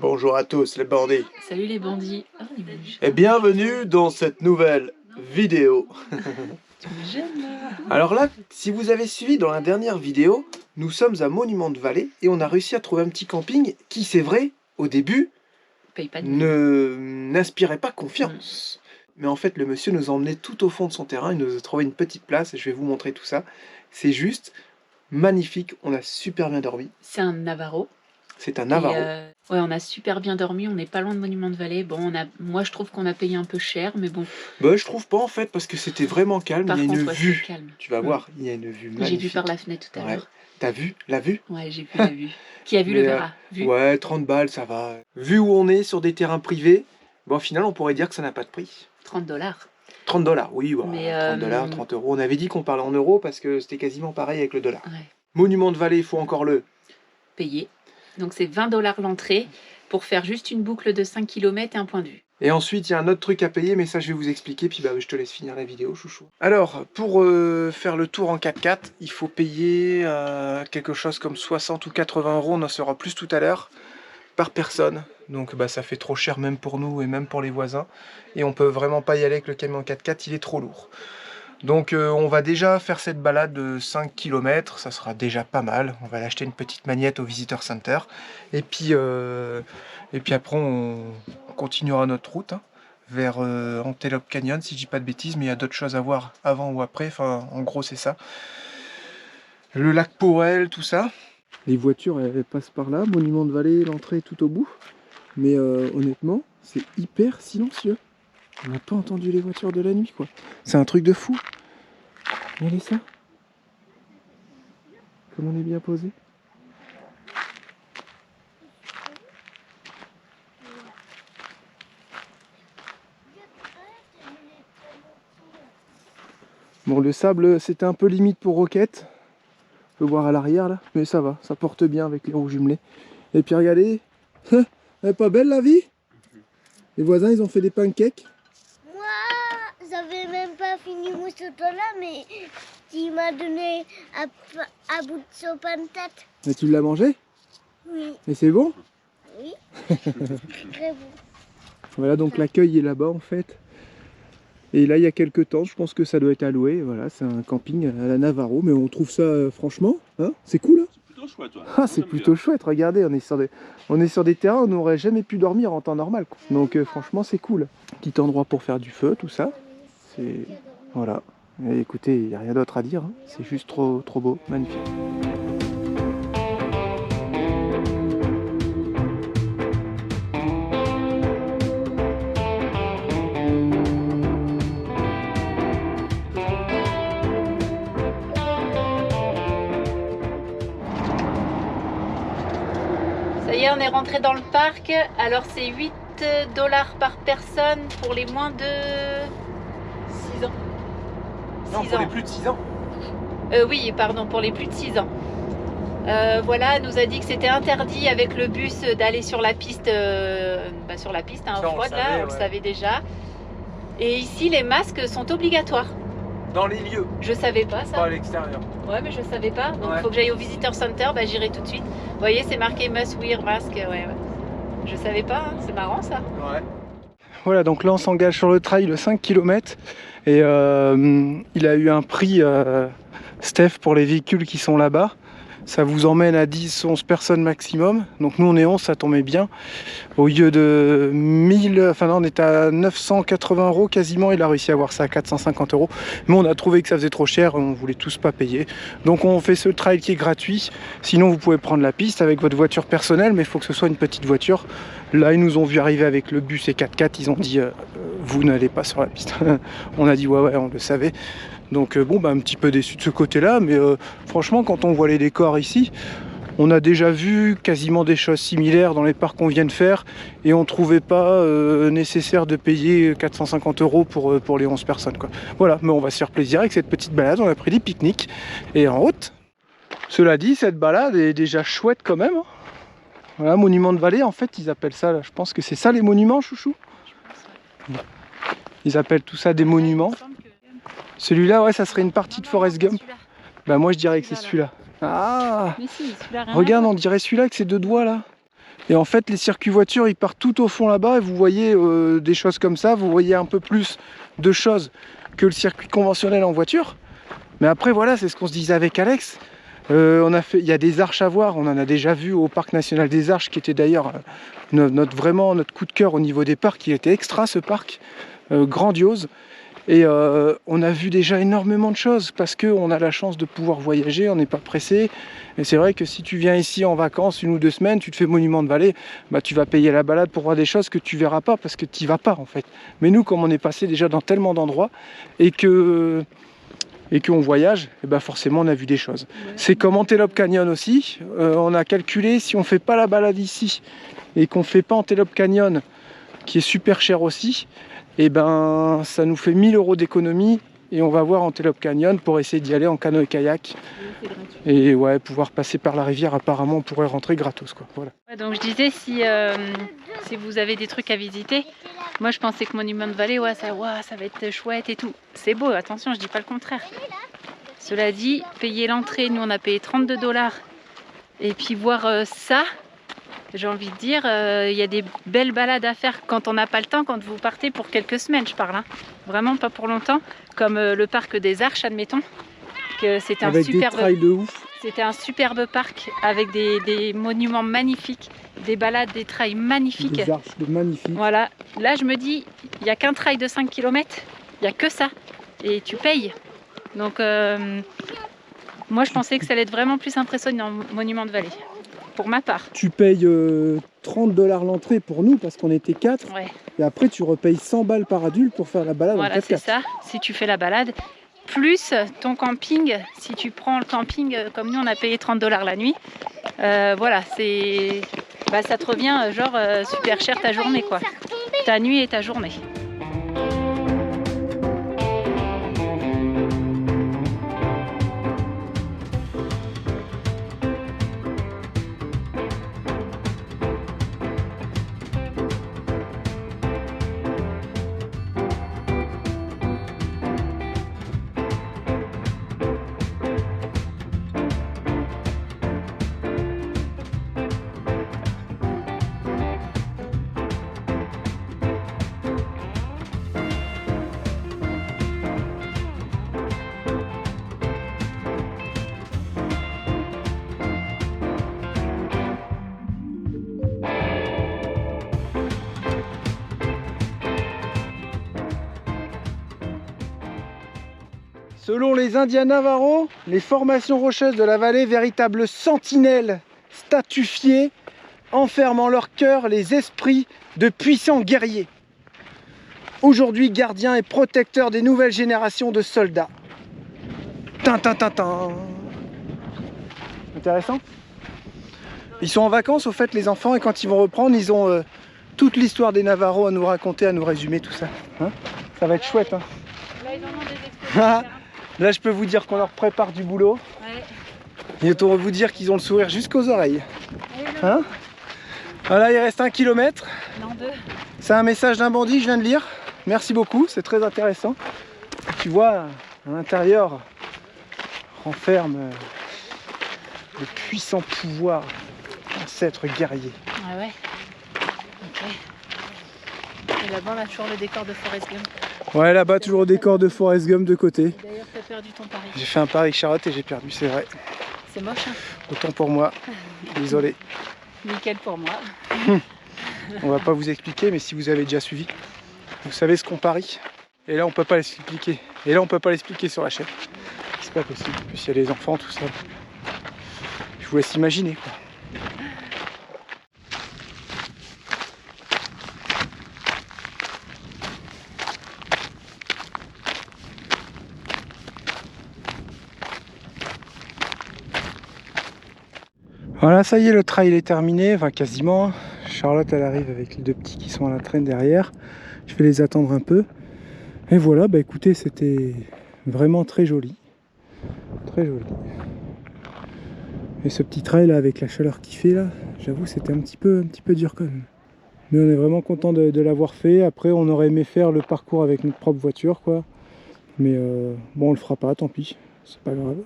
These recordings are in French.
Bonjour à tous les bandits. Salut les bandits. Oh, et bienvenue dans cette nouvelle vidéo. Tu me gênes là. Alors là, si vous avez suivi dans la dernière vidéo, nous sommes à Monument-de-Vallée et on a réussi à trouver un petit camping qui, c'est vrai, au début, Paye pas de n'inspirait pas confiance. Mais en fait, le monsieur nous a emmenés tout au fond de son terrain, il nous a trouvé une petite place et je vais vous montrer tout ça. C'est juste magnifique, on a super bien dormi. C'est un Navarro. C'est un Navarro. Ouais, on a super bien dormi, on n'est pas loin de Monument-de-Vallée. Bon, moi je trouve qu'on a payé un peu cher, mais bon. Bah, je trouve pas en fait, parce que c'était vraiment calme. Par il y a contre, une ouais, vue. calme. Tu vas voir, il y a une vue magnifique. J'ai vu par la fenêtre tout à l'heure. T'as vu la vue? Ouais, j'ai vu la vue. Qui a vu le verra? Ouais, 30 balles, ça va. Vu où on est, sur des terrains privés, bon, au final, on pourrait dire que ça n'a pas de prix. 30 $. 30 $, oui, bah, mais 30 $, 30 euros. On avait dit qu'on parlait en euros parce que c'était quasiment pareil avec le dollar. Ouais. Monument-de-Vallée, il faut encore le payer. Donc c'est 20 $ l'entrée pour faire juste une boucle de 5 km et un point de vue. Et ensuite, il y a un autre truc à payer, mais ça, je vais vous expliquer, puis bah, je te laisse finir la vidéo, chouchou. Alors, pour faire le tour en 4x4, il faut payer quelque chose comme 60 ou 80 euros, on en saura plus tout à l'heure, par personne. Donc bah, ça fait trop cher même pour nous et même pour les voisins. Et on peut vraiment pas y aller avec le camion 4x4, il est trop lourd. Donc on va déjà faire cette balade de 5 km, ça sera déjà pas mal. On va aller acheter une petite magnette au Visitor Center. Et puis après on continuera notre route vers Antelope Canyon, si je dis pas de bêtises, mais il y a d'autres choses à voir avant ou après. Enfin, en gros, c'est ça. Le lac Powell, tout ça. Les voitures, elles passent par là. Monument-de-Vallée, l'entrée est tout au bout. Mais honnêtement, c'est hyper silencieux. On n'a pas entendu les voitures de la nuit, quoi. C'est un truc de fou. Regardez ça. Comme on est bien posé. Bon, le sable, c'était un peu limite pour Roquette. On peut voir à l'arrière, là. Mais ça va, ça porte bien avec les roues jumelées. Et puis regardez. Elle est pas belle, la vie? Les voisins, ils ont fait des pancakes. J'avais même pas fini mon chocolat, mais il m'a donné un bout de soupe en tête. Et tu l'as mangé? Oui. Et c'est bon? Oui. Très bon. Voilà, donc l'accueil est là-bas en fait. Et là, il y a quelques temps, je pense que ça doit être alloué. Voilà, c'est un camping à la Navarro, mais on trouve ça franchement, hein, c'est cool. Hein, c'est plutôt chouette. Ouais. Ah, c'est plutôt chouette. Regardez, on est sur des terrains où on n'aurait jamais pu dormir en temps normal, quoi. Donc franchement, c'est cool. Petit endroit pour faire du feu, tout ça. C'est voilà. Et écoutez, il n'y a rien d'autre à dire. Hein. C'est juste trop beau, magnifique. Ça y est, on est rentré dans le parc. Alors c'est 8 $ par personne pour les moins de 6 ans. Non, pour les plus de 6 ans. Oui, pardon, pour les plus de 6 ans. Voilà, elle nous a dit que c'était interdit avec le bus d'aller sur la piste, sur la piste, off-road, là, on le savait déjà. Et ici, les masques sont obligatoires. Dans les lieux. Je savais pas ça. Pas à l'extérieur. Ouais, mais je savais pas. Donc il faut que j'aille au Visitor Center, bah j'irai tout de suite. Vous voyez, c'est marqué Must Wear Mask. Ouais. Je savais pas, hein. C'est marrant ça. Ouais. Voilà, donc là on s'engage sur le trail de 5 km. Et il a eu un prix, Steph, pour les véhicules qui sont là-bas. Ça vous emmène à 10-11 personnes maximum. Donc nous on est 11, ça tombait bien. Au lieu de 1000, enfin non, on était à 980 euros quasiment. Il a réussi à avoir ça à 450 euros. Mais on a trouvé que ça faisait trop cher, on voulait tous pas payer. Donc on fait ce trail qui est gratuit. Sinon vous pouvez prendre la piste avec votre voiture personnelle, mais il faut que ce soit une petite voiture. Là ils nous ont vu arriver avec le bus et 4x4, ils ont dit vous n'allez pas sur la piste. On a dit ouais, on le savait. Donc bon, bah, un petit peu déçu de ce côté-là, mais franchement, quand on voit les décors ici, on a déjà vu quasiment des choses similaires dans les parcs qu'on vient de faire, et on trouvait pas nécessaire de payer 450 euros pour les 11 personnes, quoi. Voilà, mais on va se faire plaisir avec cette petite balade, on a pris des pique-niques, et en route. Cela dit, cette balade est déjà chouette quand même. Voilà, Monument-de-Vallée, en fait, ils appellent ça, là, je pense que c'est ça les monuments, chouchou. Ils appellent tout ça des monuments. Celui-là, ouais, ça serait une partie de Forrest Gump. Bah moi je dirais que c'est celui-là. Ah, Mais si, celui-là, regarde, on dirait celui-là avec ses deux doigts là. Et en fait les circuits voitures ils partent tout au fond là-bas et vous voyez des choses comme ça, vous voyez un peu plus de choses que le circuit conventionnel en voiture. Mais après voilà, c'est ce qu'on se disait avec Alex. Il y a des arches à voir, on en a déjà vu au parc national des Arches qui était d'ailleurs vraiment notre coup de cœur au niveau des parcs. Il était extra ce parc, grandiose. Et on a vu déjà énormément de choses parce qu'on a la chance de pouvoir voyager, on n'est pas pressé. Et c'est vrai que si tu viens ici en vacances 1 ou 2 semaines, tu te fais Monument de Vallée, bah, tu vas payer la balade pour voir des choses que tu verras pas parce que tu n'y vas pas en fait. Mais nous, comme on est passé déjà dans tellement d'endroits et qu'on voyage, et ben forcément on a vu des choses. Ouais. C'est comme Antelope Canyon aussi, on a calculé si on fait pas la balade ici et qu'on fait pas Antelope Canyon, qui est super cher aussi, et ben ça nous fait 1 000 € d'économie et on va voir Antelope Canyon pour essayer d'y aller en canot et kayak. Oui, et ouais, pouvoir passer par la rivière, apparemment on pourrait rentrer gratos quoi. Voilà. Ouais, donc je disais si vous avez des trucs à visiter, moi je pensais que Monument de Vallée, ça va être chouette et tout. C'est beau, attention, je dis pas le contraire. Cela dit, payer l'entrée, nous on a payé 32 $. Et puis voir ça, j'ai envie de dire, il y a des belles balades à faire quand on n'a pas le temps, quand vous partez pour quelques semaines, je parle. Hein. Vraiment pas pour longtemps, comme le parc des Arches, admettons. C'était un superbe... des trails de ouf. C'était un superbe parc avec des monuments magnifiques, des balades, des trails magnifiques. Des arches magnifiques. Voilà. Là, je me dis, il n'y a qu'un trail de 5 km, il n'y a que ça. Et tu payes. Donc, moi, je pensais que ça allait être vraiment plus impressionnant en Monument de Vallée, pour ma part. Tu payes 30 $ l'entrée pour nous, parce qu'on était 4. Ouais. Et après, tu repayes 100 balles par adulte pour faire la balade. Voilà, c'est ça, si tu fais la balade. Plus ton camping, si tu prends le camping comme nous on a payé 30 $ la nuit, voilà, ça te revient genre super cher ta journée quoi, ta nuit et ta journée. Selon les Indiens Navarro, les formations rocheuses de la vallée, véritables sentinelles statufiées, enferment en leur cœur les esprits de puissants guerriers. Aujourd'hui gardiens et protecteurs des nouvelles générations de soldats. Tintin. Intéressant. Ils sont en vacances au fait les enfants et quand ils vont reprendre, ils ont toute l'histoire des Navarro à nous raconter, à nous résumer tout ça. Hein, ça va être chouette. Hein. Là, ils en ont des expositions. Là, je peux vous dire qu'on leur prépare du boulot. Ouais. Et on va vous dire qu'ils ont le sourire jusqu'aux oreilles. Hein? Voilà, il reste 1 km. Non, 2. C'est un message d'un bandit, je viens de lire. Merci beaucoup, c'est très intéressant. Tu vois, à l'intérieur, renferme le puissant pouvoir d'ancêtres guerriers. Ah ouais. Ok. Et là-bas, on a toujours le décor de Forrest Gump. Ouais, là-bas, toujours le décor de Forrest Gump de côté. D'ailleurs, tu as perdu ton pari. J'ai fait un pari avec Charlotte et j'ai perdu, c'est vrai. C'est moche, hein. Autant pour moi. Désolé. Nickel pour moi. On va pas vous expliquer, mais si vous avez déjà suivi, vous savez ce qu'on parie. Et là, on peut pas l'expliquer. Et là, on peut pas l'expliquer sur la chaîne. C'est pas possible. En plus, il y a les enfants, tout ça. Je vous laisse imaginer, quoi. Voilà, ça y est, le trail est terminé, enfin quasiment. Charlotte, elle arrive avec les 2 petits qui sont à la traîne derrière. Je vais les attendre un peu. Et voilà, bah écoutez, c'était vraiment très joli. Très joli. Et ce petit trail là, avec la chaleur qu'il fait là, j'avoue, c'était un petit peu dur quand même. Mais on est vraiment content de l'avoir fait. Après, on aurait aimé faire le parcours avec notre propre voiture, quoi. Mais bon, on le fera pas, tant pis. C'est pas grave.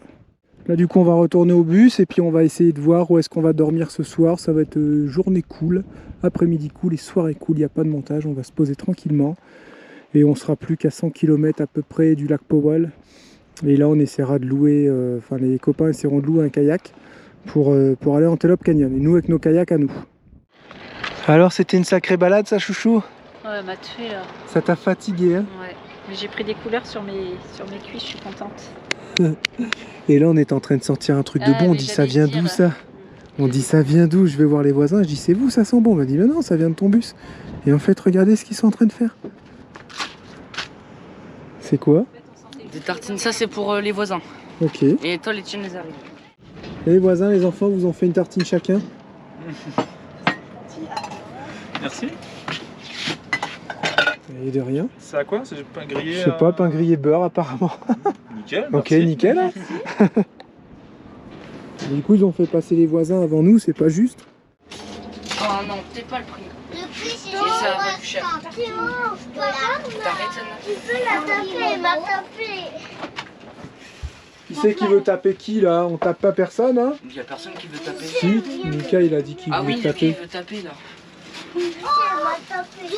Là du coup on va retourner au bus et puis on va essayer de voir où est-ce qu'on va dormir ce soir. Ça va être journée cool, après-midi cool et soirée cool, il n'y a pas de montage, on va se poser tranquillement. Et on sera plus qu'à 100 km à peu près du lac Powell. Et là on essaiera de louer, enfin les copains essaieront de louer un kayak pour aller en Antelope Canyon. Et nous avec nos kayaks à nous. Alors c'était une sacrée balade ça chouchou? Ouais, elle m'a tué là. Ça t'a fatigué hein? Ouais, mais j'ai pris des couleurs sur mes cuisses, je suis contente. Et là on est en train de sortir un truc de bon, on dit ça vient d'où ça? On dit ça vient d'où? Je vais voir les voisins, je dis c'est vous, ça sent bon. On m'a dit mais non, ça vient de ton bus. Et en fait regardez ce qu'ils sont en train de faire. C'est quoi? Des tartines, ça c'est pour les voisins. Ok. Et toi les tiennes les arrivent. Et les voisins, les enfants, vous en fait une tartine chacun? Merci. Et de rien. C'est à quoi? C'est du pain grillé? Je sais pas, pain grillé beurre apparemment. Nickel. Ok, merci. nickel. Du coup, ils ont fait passer les voisins avant nous, c'est pas juste. Oh non, peut-être pas le prix. Depuis, ça va plus cher. Tu peux la taper, elle m'a tapé. Qui c'est qui veut taper qui là? On tape pas personne hein? Il y a personne qui veut taper. Si, Mika il a dit qu'il Ah voulait oui, taper. il veut taper là. Elle m'a tapé.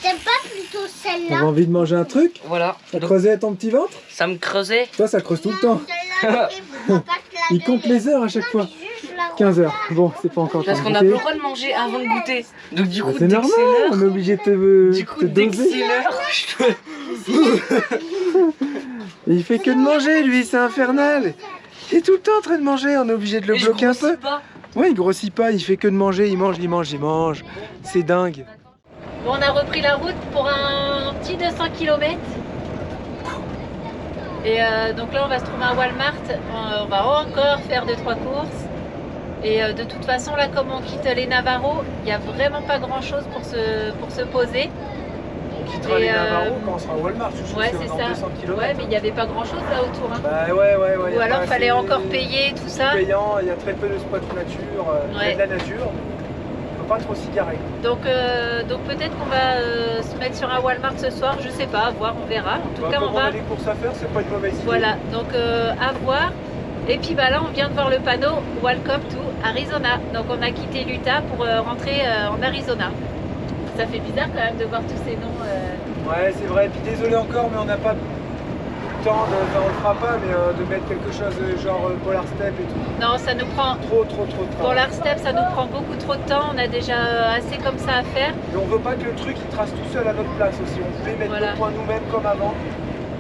T'aimes pas plutôt T'avais celle-là? envie de manger un truc? Voilà. Ça Donc, creusait ton petit ventre? ça me creusait. Toi ça creuse tout le temps. Celle-là, il faut pas te la Il compte donner. les heures à chaque fois. Juste la 15 heures. Bon, c'est pas encore Parce le qu'on temps a de plus le goûter. droit de manger avant de goûter. Donc du coup, C'est dès que normal, c'est on est l'heure, obligé de te, du coup, te dès que doser. c'est l'heure, je peux... Il fait que de manger lui, c'est infernal. Il est tout le temps en train de manger, on est obligé de le Et je bloquer un grossis peu. pas. Ouais, il grossit pas, il fait que de manger, il mange, il mange, il mange. C'est dingue. Bon, on a repris la route pour un petit 200 km. Et donc là, on va se trouver à Walmart. On va encore faire 2-3 courses. Et de toute façon, là, comme on quitte les Navarros, il n'y a vraiment pas grand-chose pour se poser. On quittera Et, les Navarros quand on sera à Walmart, je Ouais, c'est ça. 200 km. Ouais, mais il n'y avait pas grand-chose là autour. Hein. Bah ouais. Ou alors, il fallait encore payer tout ça. Payant, il y a très peu de spots nature, il y a Ouais. de la nature. On peut pas trop s'y garer. Donc peut-être qu'on va se mettre sur un Walmart ce soir. Je sais pas, à voir, on verra. En tout cas, Comme on on va. a des courses à faire, c'est pas une mauvaise idée. Voilà, donc à voir. Et puis bah là, on vient de voir le panneau Welcome to Arizona. Donc on a quitté l'Utah pour rentrer en Arizona. Ça fait bizarre quand même de voir tous ces noms. Ouais, c'est vrai. Puis désolé encore, mais on n'a pas le temps, enfin, on le fera pas, mais de mettre quelque chose genre Polar Step et tout. Non, ça nous prend. Trop de Pour travail. l'Art Step, ça nous prend beaucoup trop de temps. On a déjà assez comme ça à faire. Et on veut pas que le truc il trace tout seul à notre place aussi. On voulait mettre Voilà. nos points nous-mêmes comme avant.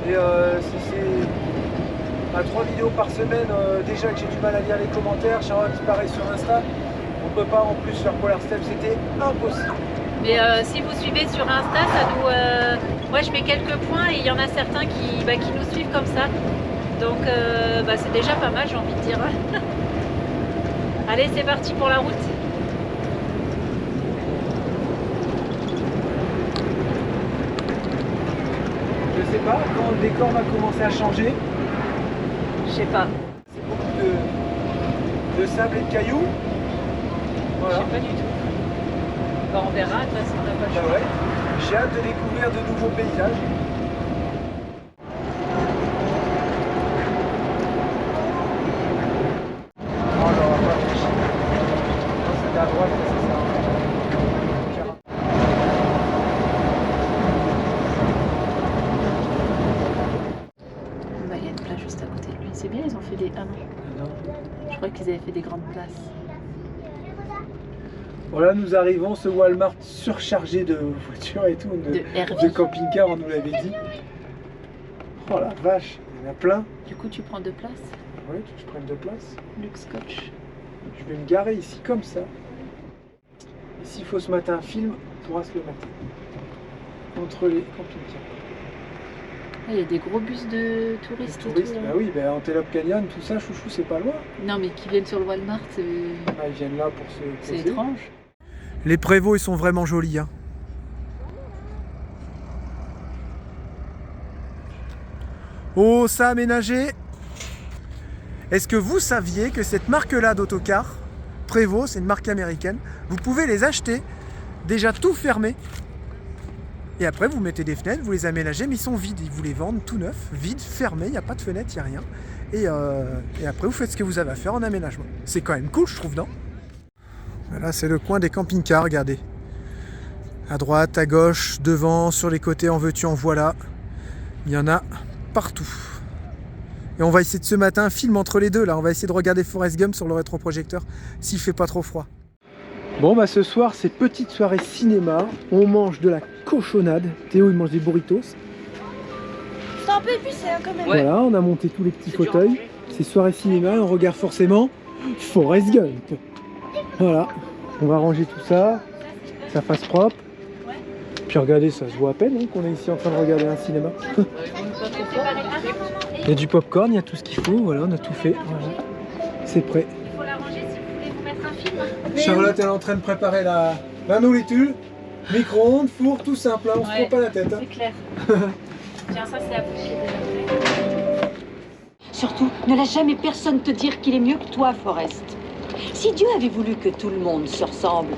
Et si c'est à 3 vidéos par semaine, déjà que j'ai du mal à lire les commentaires, Charlotte pareil sur Insta, on peut pas en plus faire Polar Step, c'était impossible. Mais si vous suivez sur Insta, ça nous. Moi, je mets quelques points et il y en a certains qui nous suivent comme ça. Donc, c'est déjà pas mal, j'ai envie de dire. Allez, c'est parti pour la route. Je sais pas, quand le décor va commencer à changer, Je sais pas. c'est beaucoup de sable et de cailloux. Je Voilà. sais pas du tout. Bah, on verra, de toute façon, on n'a pas le Bah choix. ouais. J'ai hâte de découvrir de nouveaux paysages. Oh, non, on va pas réfléchir. Non, c'était à droite, mais c'est ça. Bah, il y a une plage juste à côté de lui. C'est bien, ils ont fait des. Ah non, je crois qu'ils avaient fait des grandes places. Voilà, nous arrivons, ce Walmart surchargé de voitures et tout, De RV. de camping-car, on nous l'avait dit. Oh la vache, il y en a plein. Du coup, tu prends 2 places. Oui, tu veux que je prenne de place. Luxe Scotch. Je vais me garer ici comme ça. Et s'il faut se mater un film, on pourra se le mater. Entre les camping-cars. Ah, il y a des gros bus de touristes et Touristes, tout. bah là. oui, bah Antelope Canyon, tout ça, chouchou, c'est pas loin. Non, mais qui viennent sur le Walmart, Ah, ils viennent là pour se c'est poser. étrange. Les prévôts, ils sont vraiment jolis. Hein. Oh, ça aménagé. Est-ce que vous saviez que cette marque-là d'autocar, Prévost, c'est une marque américaine, vous pouvez les acheter déjà tout fermés. Et après, vous mettez des fenêtres, vous les aménagez, mais ils sont vides. Ils vous les vendent tout neufs, vides, fermés, il n'y a pas de fenêtre, il n'y a rien. et après vous faites ce que vous avez à faire en aménagement. C'est quand même cool, je trouve, non? Là, c'est le coin des camping-cars, regardez. À droite, à gauche, devant, sur les côtés, en veux-tu, en voilà. Il y en a partout. Et on va essayer de ce matin un film entre les deux, là. On va essayer de regarder Forrest Gump sur le rétroprojecteur, s'il fait pas trop froid. Bon, bah ce soir, c'est petite soirée cinéma. On mange de la cochonnade. Théo, il mange des burritos. C'est un peu épicé quand même. Ouais. Voilà, on a monté tous les petits fauteuils. C'est soirée cinéma, on regarde forcément Forrest Gump. Voilà, on va ranger tout ça, que ça fasse propre. Puis regardez, ça se voit à peine hein, qu'on est ici en train de regarder un cinéma. Il y a du popcorn, il y a tout ce qu'il faut, voilà, on a tout fait. Voilà. C'est prêt. Il faut la ranger si vous voulez vous mettre un film. Charlotte, elle est en train de préparer la nourriture. Micro-ondes, four, tout simple, hein, on se prend pas la tête. Hein. C'est clair. Tiens, ça c'est la bouchée de Surtout, ne laisse jamais personne te dire qu'il est mieux que toi, Forrest. Si Dieu avait voulu que tout le monde se ressemble,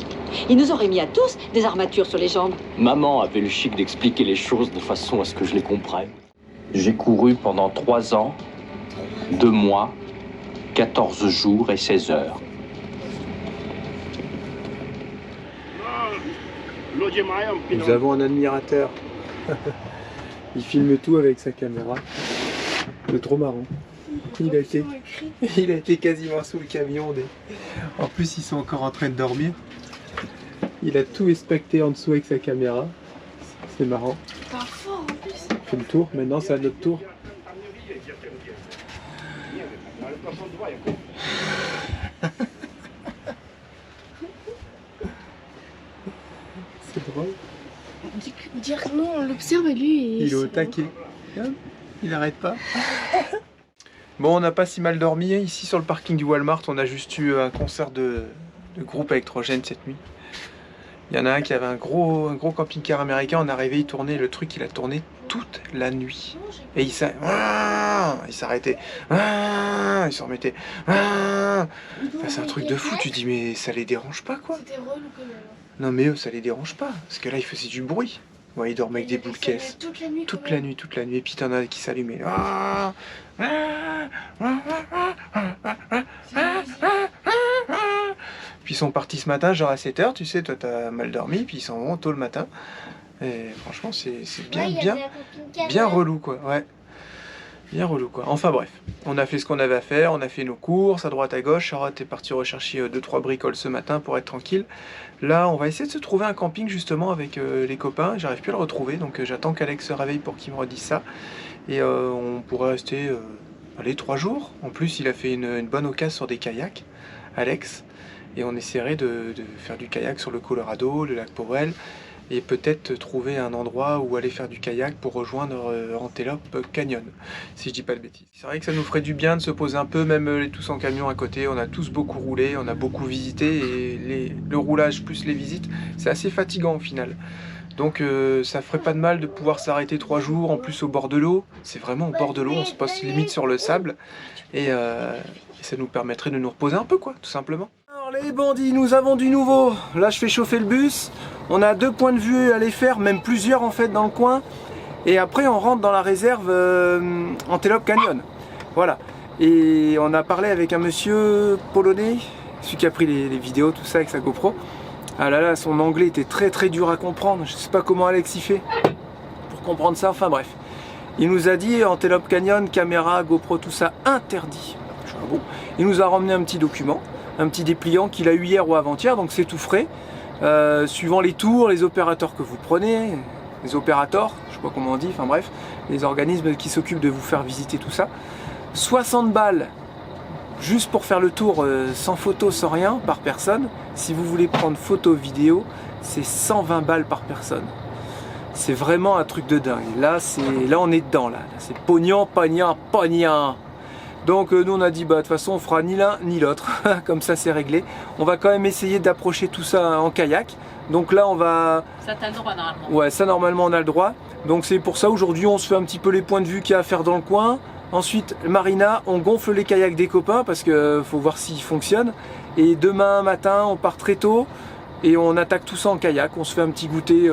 il nous aurait mis à tous des armatures sur les jambes. Maman avait le chic d'expliquer les choses de façon à ce que je les comprenne. J'ai couru pendant 3 ans, 2 mois, 14 jours et 16 heures. Nous avons un admirateur. Il filme tout avec sa caméra. C'est trop marrant. Il a été quasiment sous le camion. En plus, ils sont encore en train de dormir. Il a tout inspecté en dessous avec sa caméra. C'est marrant. Parfois en plus. On fait le tour. Maintenant, c'est à notre tour. C'est drôle. Dire que nous on l'observe et lui Il est au taquet. Il n'arrête pas. Bon, on n'a pas si mal dormi. Ici sur le parking du Walmart, on a juste eu un concert de groupe électrogène cette nuit. Il y en a un qui avait un gros camping-car américain. On est arrivé, il tournait. Le truc, il a tourné toute la nuit. Et il s'arrêtait. Il s'en remettait. Enfin, c'est un truc de fou. Tu dis, mais ça les dérange pas, quoi? C'était relou quand même. Non, mais eux, ça les dérange pas. Parce que là, il faisait du bruit. Ouais, il dormait avec des boules de caisse. Toute la nuit. Toute la nuit, toute la nuit. Et puis t'en as qui s'allumaient. Puis ils sont partis ce matin, genre à 7h, tu sais, toi t'as mal dormi, puis ils s'en vont tôt le matin. Et franchement, c'est bien relou, quoi. Ouais. Bien relou, quoi. Enfin bref, on a fait ce qu'on avait à faire, on a fait nos courses à droite à gauche. Charlotte est partie rechercher 2-3 bricoles ce matin pour être tranquille. Là, on va essayer de se trouver un camping justement avec les copains. J'arrive plus à le retrouver, donc j'attends qu'Alex se réveille pour qu'il me redise ça. Et on pourrait rester, allez, 3 jours. En plus, il a fait une bonne occasion sur des kayaks, Alex. Et on essaierait de faire du kayak sur le Colorado, le lac Powell. Et peut-être trouver un endroit où aller faire du kayak pour rejoindre Antelope Canyon, si je dis pas de bêtises. C'est vrai que ça nous ferait du bien de se poser un peu, même tous en camion à côté. On a tous beaucoup roulé, on a beaucoup visité, et le roulage plus les visites, c'est assez fatigant au final. Donc ça ferait pas de mal de pouvoir s'arrêter 3 jours, en plus au bord de l'eau. C'est vraiment au bord de l'eau, on se pose limite sur le sable. Et ça nous permettrait de nous reposer un peu, quoi, tout simplement. Alors les bandits, nous avons du nouveau. Là, je fais chauffer le bus. On a 2 points de vue à les faire, même plusieurs en fait dans le coin. Et après, on rentre dans la réserve Antelope Canyon. Voilà. Et on a parlé avec un monsieur polonais, celui qui a pris les vidéos, tout ça avec sa GoPro. Ah là là, son anglais était très dur à comprendre. Je sais pas comment Alex y fait pour comprendre ça. Enfin bref. Il nous a dit Antelope Canyon, caméra, GoPro, tout ça interdit. Je dis, ah bon. Il nous a ramené un petit document, un petit dépliant qu'il a eu hier ou avant-hier, donc c'est tout frais. Suivant les tours, les opérateurs que vous prenez, les opérateurs, je sais pas comment on dit, enfin bref, les organismes qui s'occupent de vous faire visiter tout ça. 60 balles juste pour faire le tour sans photo, sans rien, par personne. Si vous voulez prendre photo, vidéo, c'est 120 balles par personne. C'est vraiment un truc de dingue. Là, on est dedans, là. C'est pognon, pognon, pognon. Donc nous on a dit bah de toute façon on fera ni l'un ni l'autre, comme ça c'est réglé. On va quand même essayer d'approcher tout ça en kayak. Donc là on va... Ça t'as le droit normalement. Ouais, ça normalement on a le droit. Donc c'est pour ça aujourd'hui on se fait un petit peu les points de vue qu'il y a à faire dans le coin. Ensuite Marina, on gonfle les kayaks des copains parce que faut voir s'ils fonctionnent. Et demain matin on part très tôt. Et on attaque tout ça en kayak, on se fait un petit goûter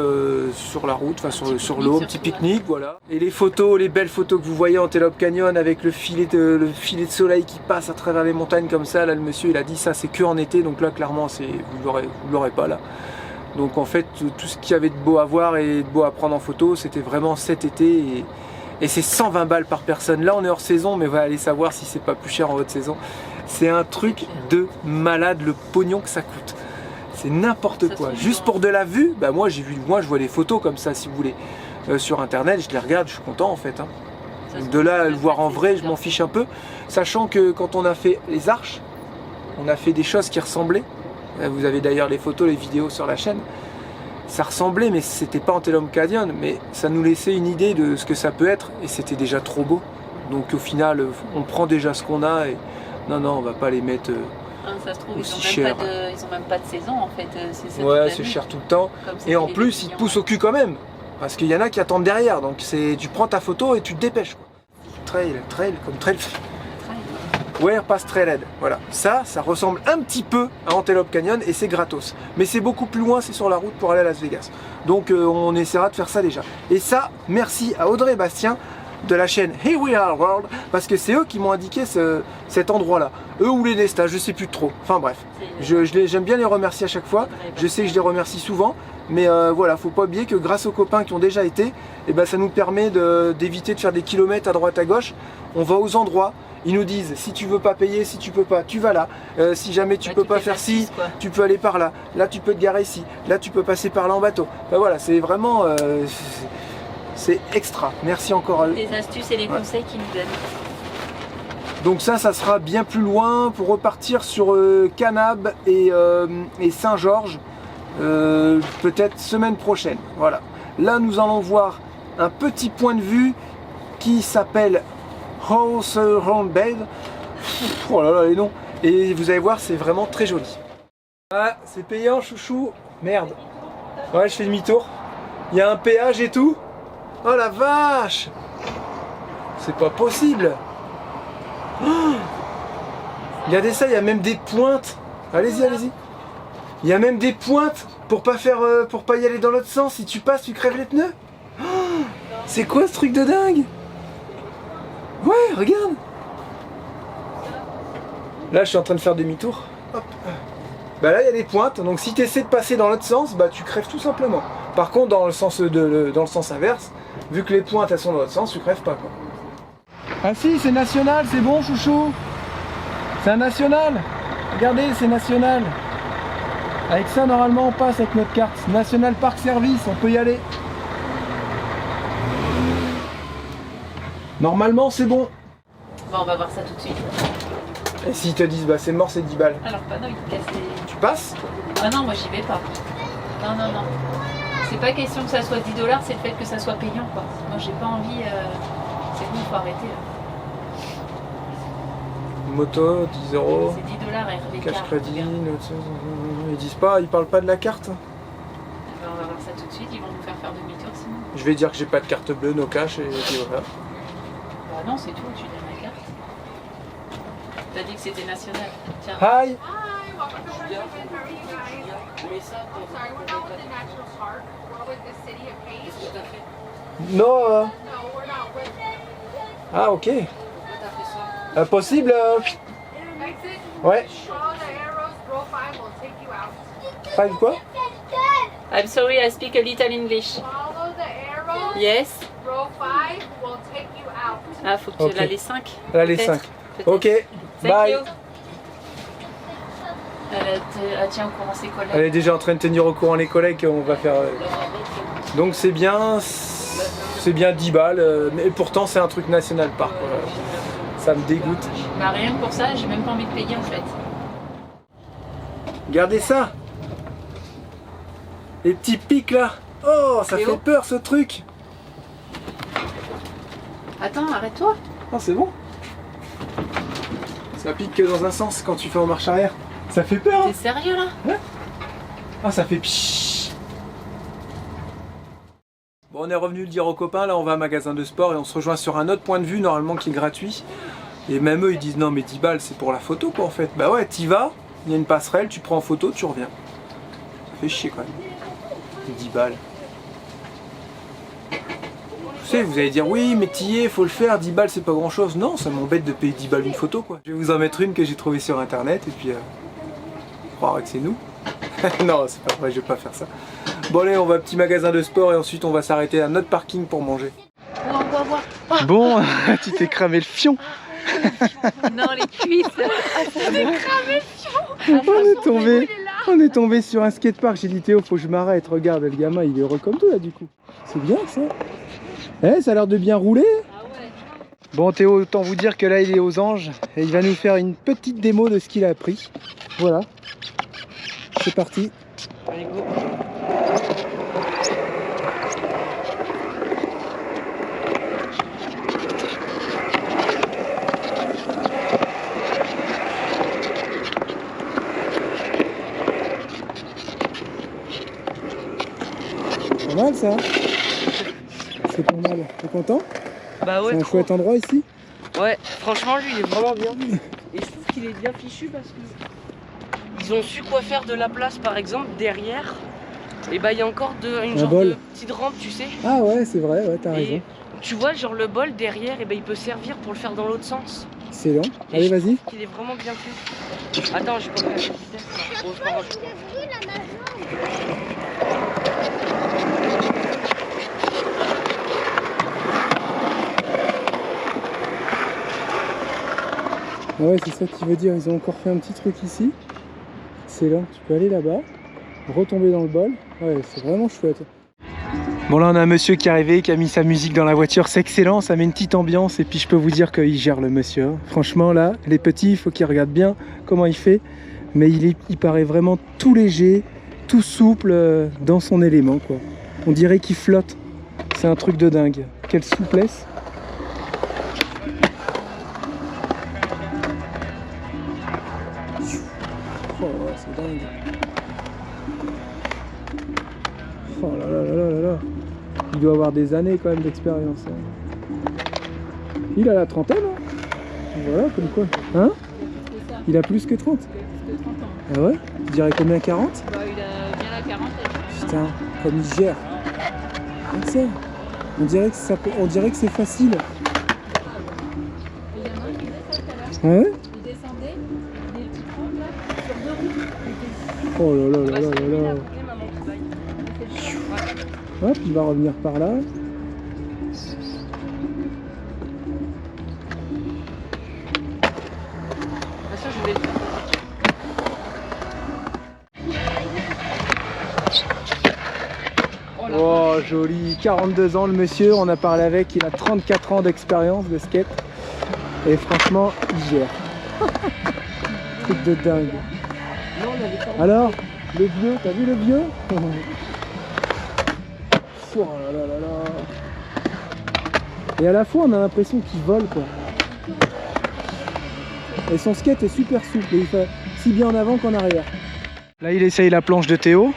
sur la route, enfin sur l'eau, un petit pique-nique, voilà. Et les photos, les belles photos que vous voyez Antelope Canyon avec le filet de soleil qui passe à travers les montagnes comme ça, là le monsieur il a dit ça c'est que en été, donc là clairement vous l'aurez pas là. Donc en fait tout ce qu'il y avait de beau à voir et de beau à prendre en photo, c'était vraiment cet été et c'est 120 balles par personne. Là on est hors saison, mais on va aller savoir si c'est pas plus cher en haute saison. C'est un truc de malade le pognon que ça coûte. C'est n'importe quoi. Juste pour de la vue, bah moi je vois les photos comme ça si vous voulez sur internet, je les regarde, je suis content en fait. Hein. De là à le voir en vrai, je m'en fiche un peu. Sachant que quand on a fait les arches, on a fait des choses qui ressemblaient. Vous avez d'ailleurs les photos, les vidéos sur la chaîne. Ça ressemblait, mais c'était pas Antelope Canyon, mais ça nous laissait une idée de ce que ça peut être, et c'était déjà trop beau. Donc au final, on prend déjà ce qu'on a, et non, on va pas les mettre ça se trouve, aussi ils cher. ont même pas de saison en fait. Ouais, c'est cher tout le temps. Et en plus, ils te poussent au cul quand même, parce qu'il y en a qui attendent derrière. Donc tu prends ta photo et tu te dépêches. Quoi. Trail, comme trail. Where Pass Trailhead, voilà. Ça ressemble un petit peu à Antelope Canyon et c'est gratos. Mais c'est beaucoup plus loin, c'est sur la route pour aller à Las Vegas. Donc on essaiera de faire ça déjà. Et ça, merci à Audrey et Bastien de la chaîne Here We Are World, parce que c'est eux qui m'ont indiqué cet endroit-là. Eux ou les Nesta, je sais plus trop. Enfin bref, j'aime bien les remercier à chaque fois. Je sais que je les remercie souvent. Mais voilà, faut pas oublier que grâce aux copains qui ont déjà été, et ben, ça nous permet d'éviter de faire des kilomètres à droite à gauche. On va aux endroits. Ils nous disent si tu veux pas payer, si tu peux pas, tu vas là. Si jamais tu peux pas faire ci, tu peux aller par là. Là tu peux te garer ici. Là tu peux passer par là en bateau. Ben voilà, c'est vraiment c'est extra. Merci encore à eux. Les astuces et les conseils qu'ils nous donnent. Donc ça sera bien plus loin pour repartir sur Kanab et Saint-Georges. Peut-être semaine prochaine. Voilà. Là nous allons voir un petit point de vue qui s'appelle Hawthorne Bay. Oh là là les noms. Et vous allez voir, c'est vraiment très joli. Ah, c'est payant chouchou. Merde. Ouais, je fais demi-tour. Il y a un péage et tout. Oh la vache. C'est pas possible. Oh, regardez ça, il y a même des pointes. Allez-y, allez-y. Il y a même des pointes pour pas y aller dans l'autre sens. Si tu passes, tu crèves les pneus. Oh, c'est quoi ce truc de dingue? Ouais, regarde. Là, je suis en train de faire demi-tour. Hop. Bah là, il y a des pointes. Donc, si tu essaies de passer dans l'autre sens, bah tu crèves tout simplement. Par contre, dans le sens inverse, vu que les pointes elles sont dans l'autre sens, tu crèves pas quoi. Ah si, c'est national, c'est bon, chouchou. C'est un national. Regardez, c'est national. Avec ça, normalement, on passe avec notre carte. National Park Service, on peut y aller. Normalement, c'est bon. Bon, on va voir ça tout de suite. Et s'ils te disent, bah c'est mort, c'est 10 balles. Alors, pas non, ils cassent les... Tu passes? Ah non, moi j'y vais pas. Non. C'est pas question que ça soit 10 $, c'est le fait que ça soit payant quoi. Moi j'ai pas envie. C'est bon, faut arrêter là. Moto, 10 euros. C'est 10 $ RV Cash card, crédit, regarde. ils disent pas, ils parlent pas de la carte. Ben, on va voir ça tout de suite, ils vont nous faire demi-tour sinon. Je vais dire que j'ai pas de carte bleue, no cash et puis voilà. Bah non, c'est tout, tu donnes la carte. T'as dit que c'était national. Tiens. Hi. No. Ah ok. Possible. Ouais. 5 quoi? I'm sorry, I speak a little English. Follow the arrow. Yes. Row 5 will take you out. Ah, faut que tu Ok. l'as les 5. Là les 5. Ok. Thank Bye. you. Elle tient au courant ses collègues. Elle est déjà en train de tenir au courant les collègues qu'on va faire. Donc c'est bien 10 balles, mais pourtant c'est un truc national park. Voilà. Ça me dégoûte. Bah rien que pour ça, j'ai même pas envie de payer en fait. Regardez ça. Les petits pics là. Oh, ça C'est fait où peur ce truc. Attends, arrête-toi. Oh, c'est bon. Ça pique que dans un sens quand tu fais en marche arrière. Ça fait peur. Hein. T'es sérieux là? Ah, ça fait pshhh. Bon, on est revenu le dire aux copains, là on va à un magasin de sport et on se rejoint sur un autre point de vue normalement qui est gratuit. Et même eux ils disent non mais 10 balles c'est pour la photo quoi en fait. Bah ouais, t'y vas, il y a une passerelle, tu prends en photo, tu reviens. fait chier quand même. 10 balles. Je sais, vous allez dire oui mais t'y es, faut le faire, 10 balles c'est pas grand chose. Non, ça m'embête de payer 10 balles une photo quoi. Je vais vous en mettre une que j'ai trouvée sur internet et puis croire que c'est nous. Non c'est pas vrai, je vais pas faire ça. Bon allez, on va à un petit magasin de sport et ensuite on va s'arrêter à notre parking pour manger. Bon, tu t'es cramé le fion. Non, les cuisses. On est tombé sur un skatepark. J'ai dit Théo, faut que je m'arrête. Regarde, le gamin, il est heureux comme tout là du coup. C'est bien ça. Eh, ça a l'air de bien rouler. Bon Théo, autant vous dire que là il est aux anges et il va nous faire une petite démo de ce qu'il a appris. Voilà. C'est parti. Allez, go. Pas mal ça. C'est pas mal. T'es content? Bah ouais, c'est un trop. chouette endroit ici. Ouais, franchement, lui, il est vraiment bien. Et je trouve qu'il est bien fichu parce que ils ont su quoi faire de la place, par exemple, derrière. Et bah, il y a encore une genre bol. de petite rampe, tu sais. Ah ouais, c'est vrai, ouais, t'as raison. Et tu vois, genre le bol derrière, et bah, il peut servir pour le faire dans l'autre sens. Excellent. Et Allez, je vas-y. trouve qu'il est vraiment bien fait. Attends, j'ai pas pris la vitesse. Là. Oh, c'est pas grave. Ah ouais, c'est ça que tu veux dire. Ils ont encore fait un petit truc ici. Excellent. Tu peux aller là-bas, retomber dans le bol. Ouais, c'est vraiment chouette. Bon là on a un monsieur qui est arrivé, qui a mis sa musique dans la voiture, c'est excellent, ça met une petite ambiance et puis je peux vous dire qu'il gère le monsieur. Hein. Franchement là, les petits, il faut qu'ils regardent bien comment il fait, mais il paraît vraiment tout léger, tout souple dans son élément quoi. On dirait qu'il flotte, c'est un truc de dingue. Quelle souplesse. Oh c'est dingue. Oh là là là là là là. Il doit avoir des années quand même d'expérience. Hein. Il a la trentaine, hein. Voilà, comme quoi. Hein? Il a plus que 30. Ah ouais? Tu dirais combien, 40? Bah, il a bien la 40. Putain, comme il gère. Comme ça. On dirait que c'est facile. Ah ouais? Il descendait des petites rampes là, sur 2 roues. Oh là là là là là là. Hop, il va revenir par là. Ah, ça, je vais le faire. Oh joli, 42 ans le monsieur, on a parlé avec, il a 34 ans d'expérience de skate. Et franchement, il gère. Truc de dingue. Alors, le vieux, t'as vu le vieux? Oh là là là là. Et à la fois on a l'impression qu'il vole quoi. Et son skate est super souple, et il fait si bien en avant qu'en arrière. Là il essaye la planche de Théo.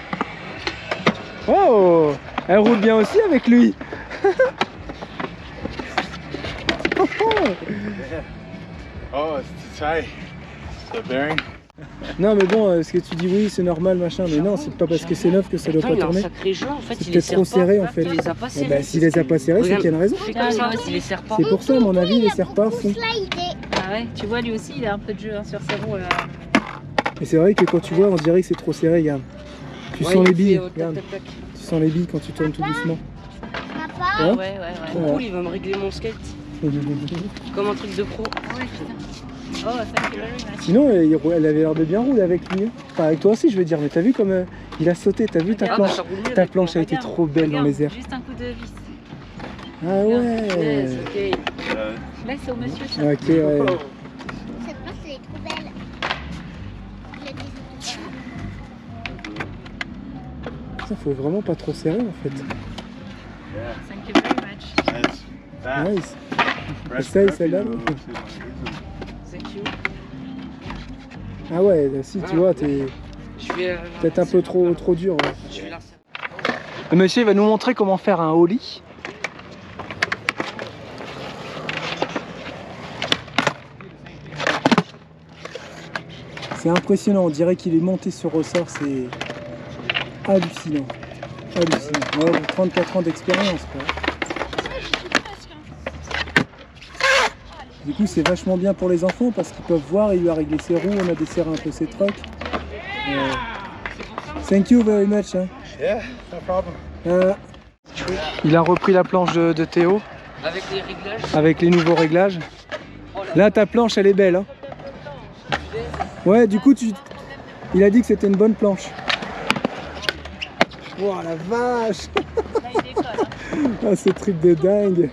Oh, elle roule bien aussi avec lui. Oh, it's too tight. The bearing. Non mais bon, ce que tu dis oui c'est normal machin, mais non c'est pas parce que c'est neuf que ça doit Putain, pas il a un tourner. sacré jeu en fait, C'est il les peut-être serre trop pas. serré en fait. Il les a pas Eh serrés. ben, s'il les a pas serrés, c'est qu'il y a une raison. Fais comme ça, il les serre pas. C'est pour ça à mon avis il les serre pas à fond. Ah ouais, tu vois lui aussi il a un peu de jeu hein, sur ses roues. Et c'est vrai que quand tu vois on dirait que c'est trop serré, regarde. Tu Ouais, sens les il billes, fait, tac, regarde. tac, tac. Tu sens les billes quand tu tournes tout doucement. Papa, Hein? Ouais. Trop cool, il va me régler mon skate comme un truc de pro. Ouais, putain. Oh, thank you very much. Sinon elle avait l'air de bien rouler avec lui. Hein. Enfin avec toi aussi je veux dire, mais t'as vu comme il a sauté, t'as vu ta Ah, planche. ça roule mieux Ta avec planche a moi. été Regarde, trop belle dans regarde, les airs. Juste un coup de vis. Ah ouais. Yes, ok. Laisse au monsieur ça. Ok ouais. cette place elle est trop belle. Il a des Ça faut vraiment pas trop serrer en fait. Thank you very much. Nice. Fast. Nice. Rest Ça, rest, celle-là, you know, là. Thank you. Ah ouais, là, si tu vois, t'es Je vais. peut-être un peu trop dur. Ouais. Je vais la serrer. Le monsieur va nous montrer comment faire un ollie. C'est impressionnant, on dirait qu'il est monté sur ressort, hallucinant. Hallucinant. Ouais, 34 ans d'expérience quoi. Du coup c'est vachement bien pour les enfants parce qu'ils peuvent voir, il lui a réglé ses roues, on a desserré un peu ses trucks. Thank you very much. Hein. Yeah, no problem. Il a repris la planche de Théo. Avec les réglages. Avec les nouveaux réglages. Là ta planche elle est belle. Hein. Ouais du coup il a dit que c'était une bonne planche. Oh la vache. Ah ce truc de dingue.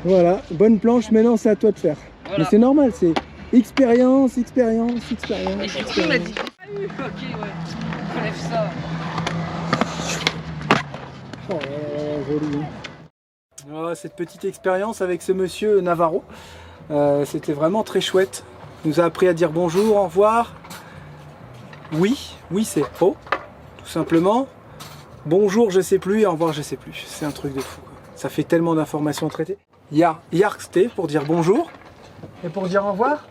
Voilà, bonne planche, maintenant c'est à toi de faire. Voilà. Mais c'est normal, c'est expérience. Et du coup il m'a dit ok ouais, enlève ça. Oh là là, joli. Voilà, cette petite expérience avec ce monsieur Navarro, c'était vraiment très chouette. Il nous a appris à dire bonjour, au revoir. Oui c'est oh, tout simplement. Bonjour je sais plus et au revoir je sais plus. C'est un truc de fou. Quoi. Ça fait tellement d'informations traitées. Yarkste pour dire bonjour. Et pour dire au revoir.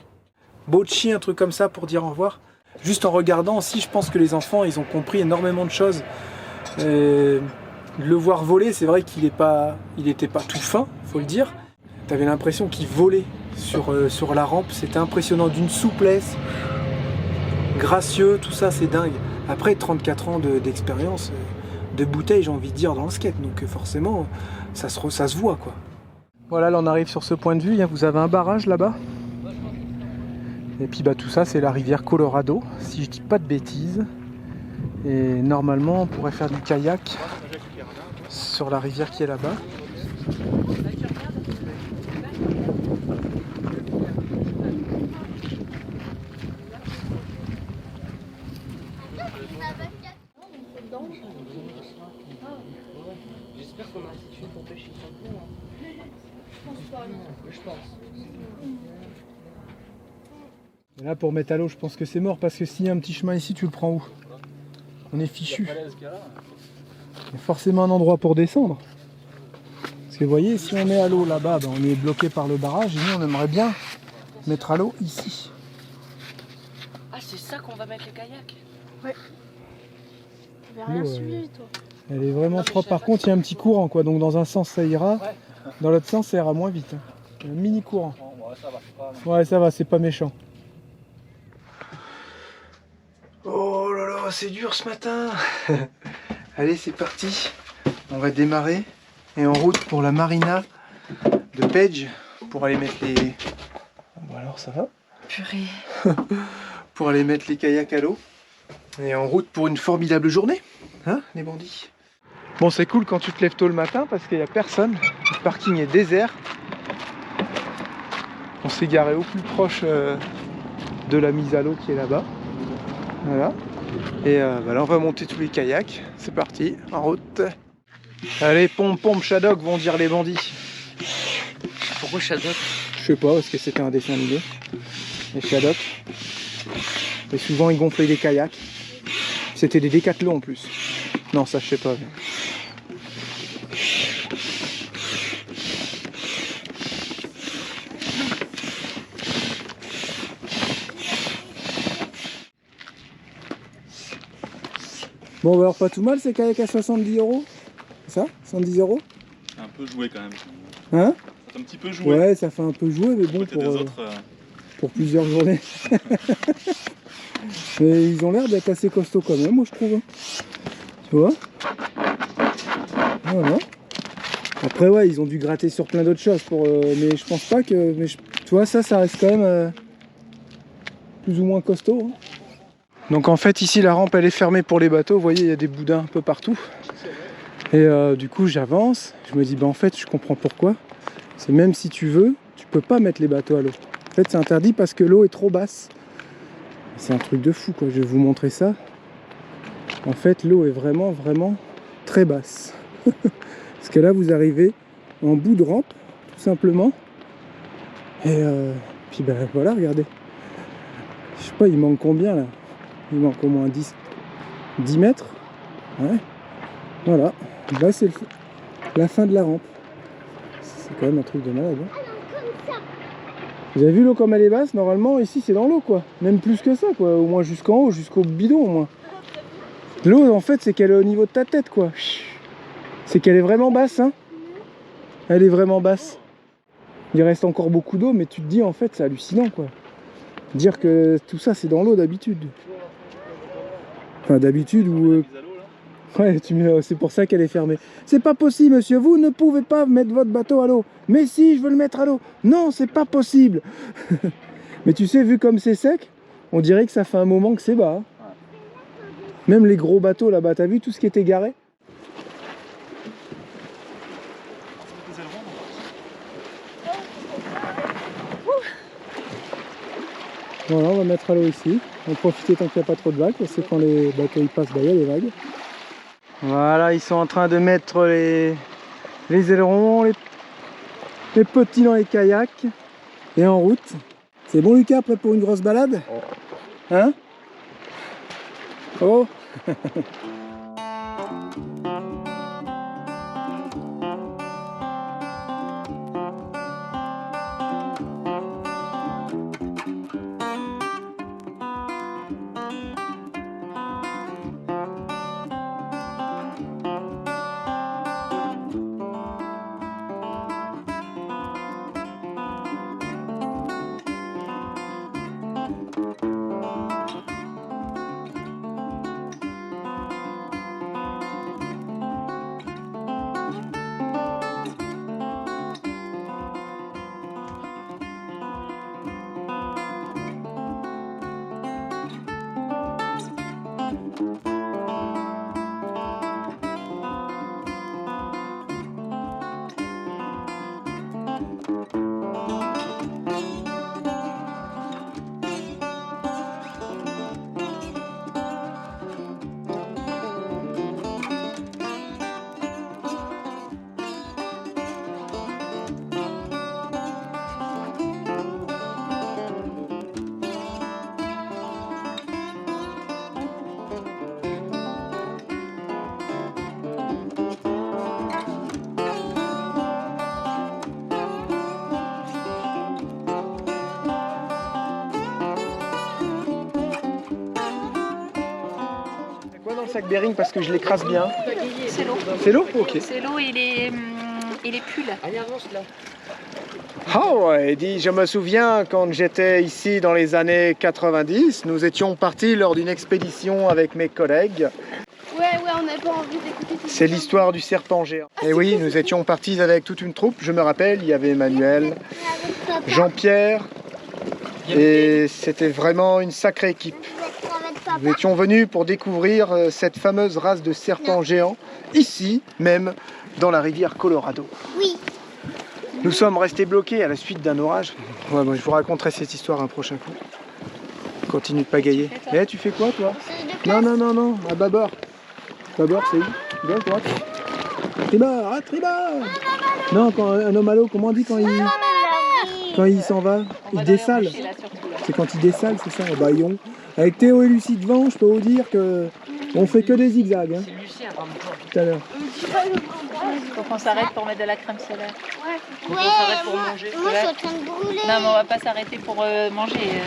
Bochi, un truc comme ça pour dire au revoir. Juste en regardant aussi, je pense que les enfants, ils ont compris énormément de choses. Le voir voler, c'est vrai qu'il était pas tout fin, faut le dire. Tu avais l'impression qu'il volait sur la rampe. C'était impressionnant, d'une souplesse. Gracieux, tout ça, c'est dingue. Après 34 ans d'expérience, de bouteille, j'ai envie de dire, dans le skate. Donc forcément, ça se voit, quoi. Voilà, là on arrive sur ce point de vue, vous avez un barrage là-bas. Et puis tout ça c'est la rivière Colorado, si je dis pas de bêtises. Et normalement on pourrait faire du kayak sur la rivière qui est là-bas. J'espère qu'on a assez de filles pour pêcher sur le pont. Je pense. Et là pour mettre à l'eau je pense que c'est mort parce que s'il y a un petit chemin ici tu le prends où? On est fichu. Il y a forcément un endroit pour descendre. Parce que vous voyez si on met à l'eau là-bas on est bloqué par le barrage et nous on aimerait bien mettre à l'eau ici. Ah c'est ça qu'on va mettre les kayaks? Ouais. Tu n'avais rien suivi toi. Elle est vraiment propre. Par contre il y a un petit courant quoi, donc dans un sens ça ira, dans l'autre sens ça ira moins vite. Hein. Un mini courant. Ouais ça va, c'est pas méchant. Oh là là, c'est dur ce matin. Allez, c'est parti. On va démarrer et en route pour la marina de Page pour aller mettre les... Bon alors ça va. Purée. Pour aller mettre les kayaks à l'eau. Et en route pour une formidable journée. Hein, les bandits. Bon, c'est cool quand tu te lèves tôt le matin parce qu'il n'y a personne. Le parking est désert. On s'est garé au plus proche de la mise à l'eau qui est là-bas. Voilà. Et là on va monter tous les kayaks. C'est parti, en route. Allez, pompe, Shadok vont dire les bandits. Pourquoi Shadok? Je sais pas, parce que c'était un dessin animé. Les Shadok. Et souvent ils gonflaient des kayaks. C'était des décathlons en plus. Non, ça je sais pas. Mais... Bon, alors pas tout mal ces kayaks à 70 €. C'est ça 110 €. C'est un peu joué quand même. Hein? Ça fait un petit peu joué. Ouais, ça fait un peu joué, mais bon, pour plusieurs journées. Mais ils ont l'air d'être assez costauds quand même, moi je trouve. Tu vois? Voilà. Après, ouais, ils ont dû gratter sur plein d'autres choses, mais je pense pas que... Mais tu vois, ça reste quand même plus ou moins costaud. Hein. Donc en fait, ici, la rampe, elle est fermée pour les bateaux. Vous voyez, il y a des boudins un peu partout. Et du coup, j'avance. Je me dis, en fait, je comprends pourquoi. C'est même si tu veux, tu peux pas mettre les bateaux à l'eau. En fait, c'est interdit parce que l'eau est trop basse. C'est un truc de fou, quoi. Je vais vous montrer ça. En fait, l'eau est vraiment, vraiment très basse. Parce que là, vous arrivez en bout de rampe, tout simplement. Et puis, voilà, regardez. Je sais pas, il manque combien, là? Il manque au moins 10 mètres. Ouais. Voilà. Là, c'est la fin de la rampe. C'est quand même un truc de malade. Hein. Vous avez vu l'eau comme elle est basse? Normalement ici c'est dans l'eau quoi. Même plus que ça quoi. Au moins jusqu'en haut, jusqu'au bidon au moins. L'eau en fait c'est qu'elle est au niveau de ta tête quoi. C'est qu'elle est vraiment basse hein. Elle est vraiment basse. Il reste encore beaucoup d'eau mais tu te dis en fait c'est hallucinant quoi. Dire que tout ça c'est dans l'eau d'habitude. Enfin d'habitude ou... Ouais, c'est pour ça qu'elle est fermée. C'est pas possible monsieur, vous ne pouvez pas mettre votre bateau à l'eau. Mais si, je veux le mettre à l'eau. Non, c'est pas possible. Mais tu sais, vu comme c'est sec, on dirait que ça fait un moment que c'est bas. Hein. Même les gros bateaux là-bas, t'as vu tout ce qui était garé? Voilà, on va mettre à l'eau ici. On va profiter tant qu'il n'y a pas trop de vagues, parce que quand les bateaux ils passent, bah, il y a des vagues. Voilà, ils sont en train de mettre les ailerons, les petits dans les kayaks et en route. C'est bon Lucas, prêt pour une grosse balade? Hein? Oh. Le sac Bering parce que je l'écrase bien. C'est l'eau. C'est l'eau? Ok. C'est l'eau et les pulls. Allez, avance là. Ah ouais, dit, je me souviens quand j'étais ici dans les années 90, nous étions partis lors d'une expédition avec mes collègues. Ouais, on n'a pas envie d'écouter tout ça. C'est l'histoire du serpent géant. Et oui, nous étions partis avec toute une troupe, je me rappelle, il y avait Emmanuel, Jean-Pierre, et c'était vraiment une sacrée équipe. Nous étions venus pour découvrir cette fameuse race de serpents géants, ici même, dans la rivière Colorado. Oui. Nous sommes restés bloqués à la suite d'un orage. Ouais, bon, je vous raconterai cette histoire un prochain coup. Continue de pagayer. Eh, tu fais quoi toi? Non, à bâbord. Bâbord, c'est où? Gauche, droite. Tribord, à tribord. Non, quand un homme à l'eau, comment on dit quand il s'en va? Il dessale. C'est quand il dessale, c'est ça, au baillon. Avec Théo et Lucie devant, je peux vous dire que on fait que des zigzags. Hein. C'est Lucie à Tout à l'heure. Faut qu'on s'arrête pour mettre de la crème solaire. Ouais, s'arrête pour manger. moi je suis en train de brûler. Non, mais on va pas s'arrêter pour manger.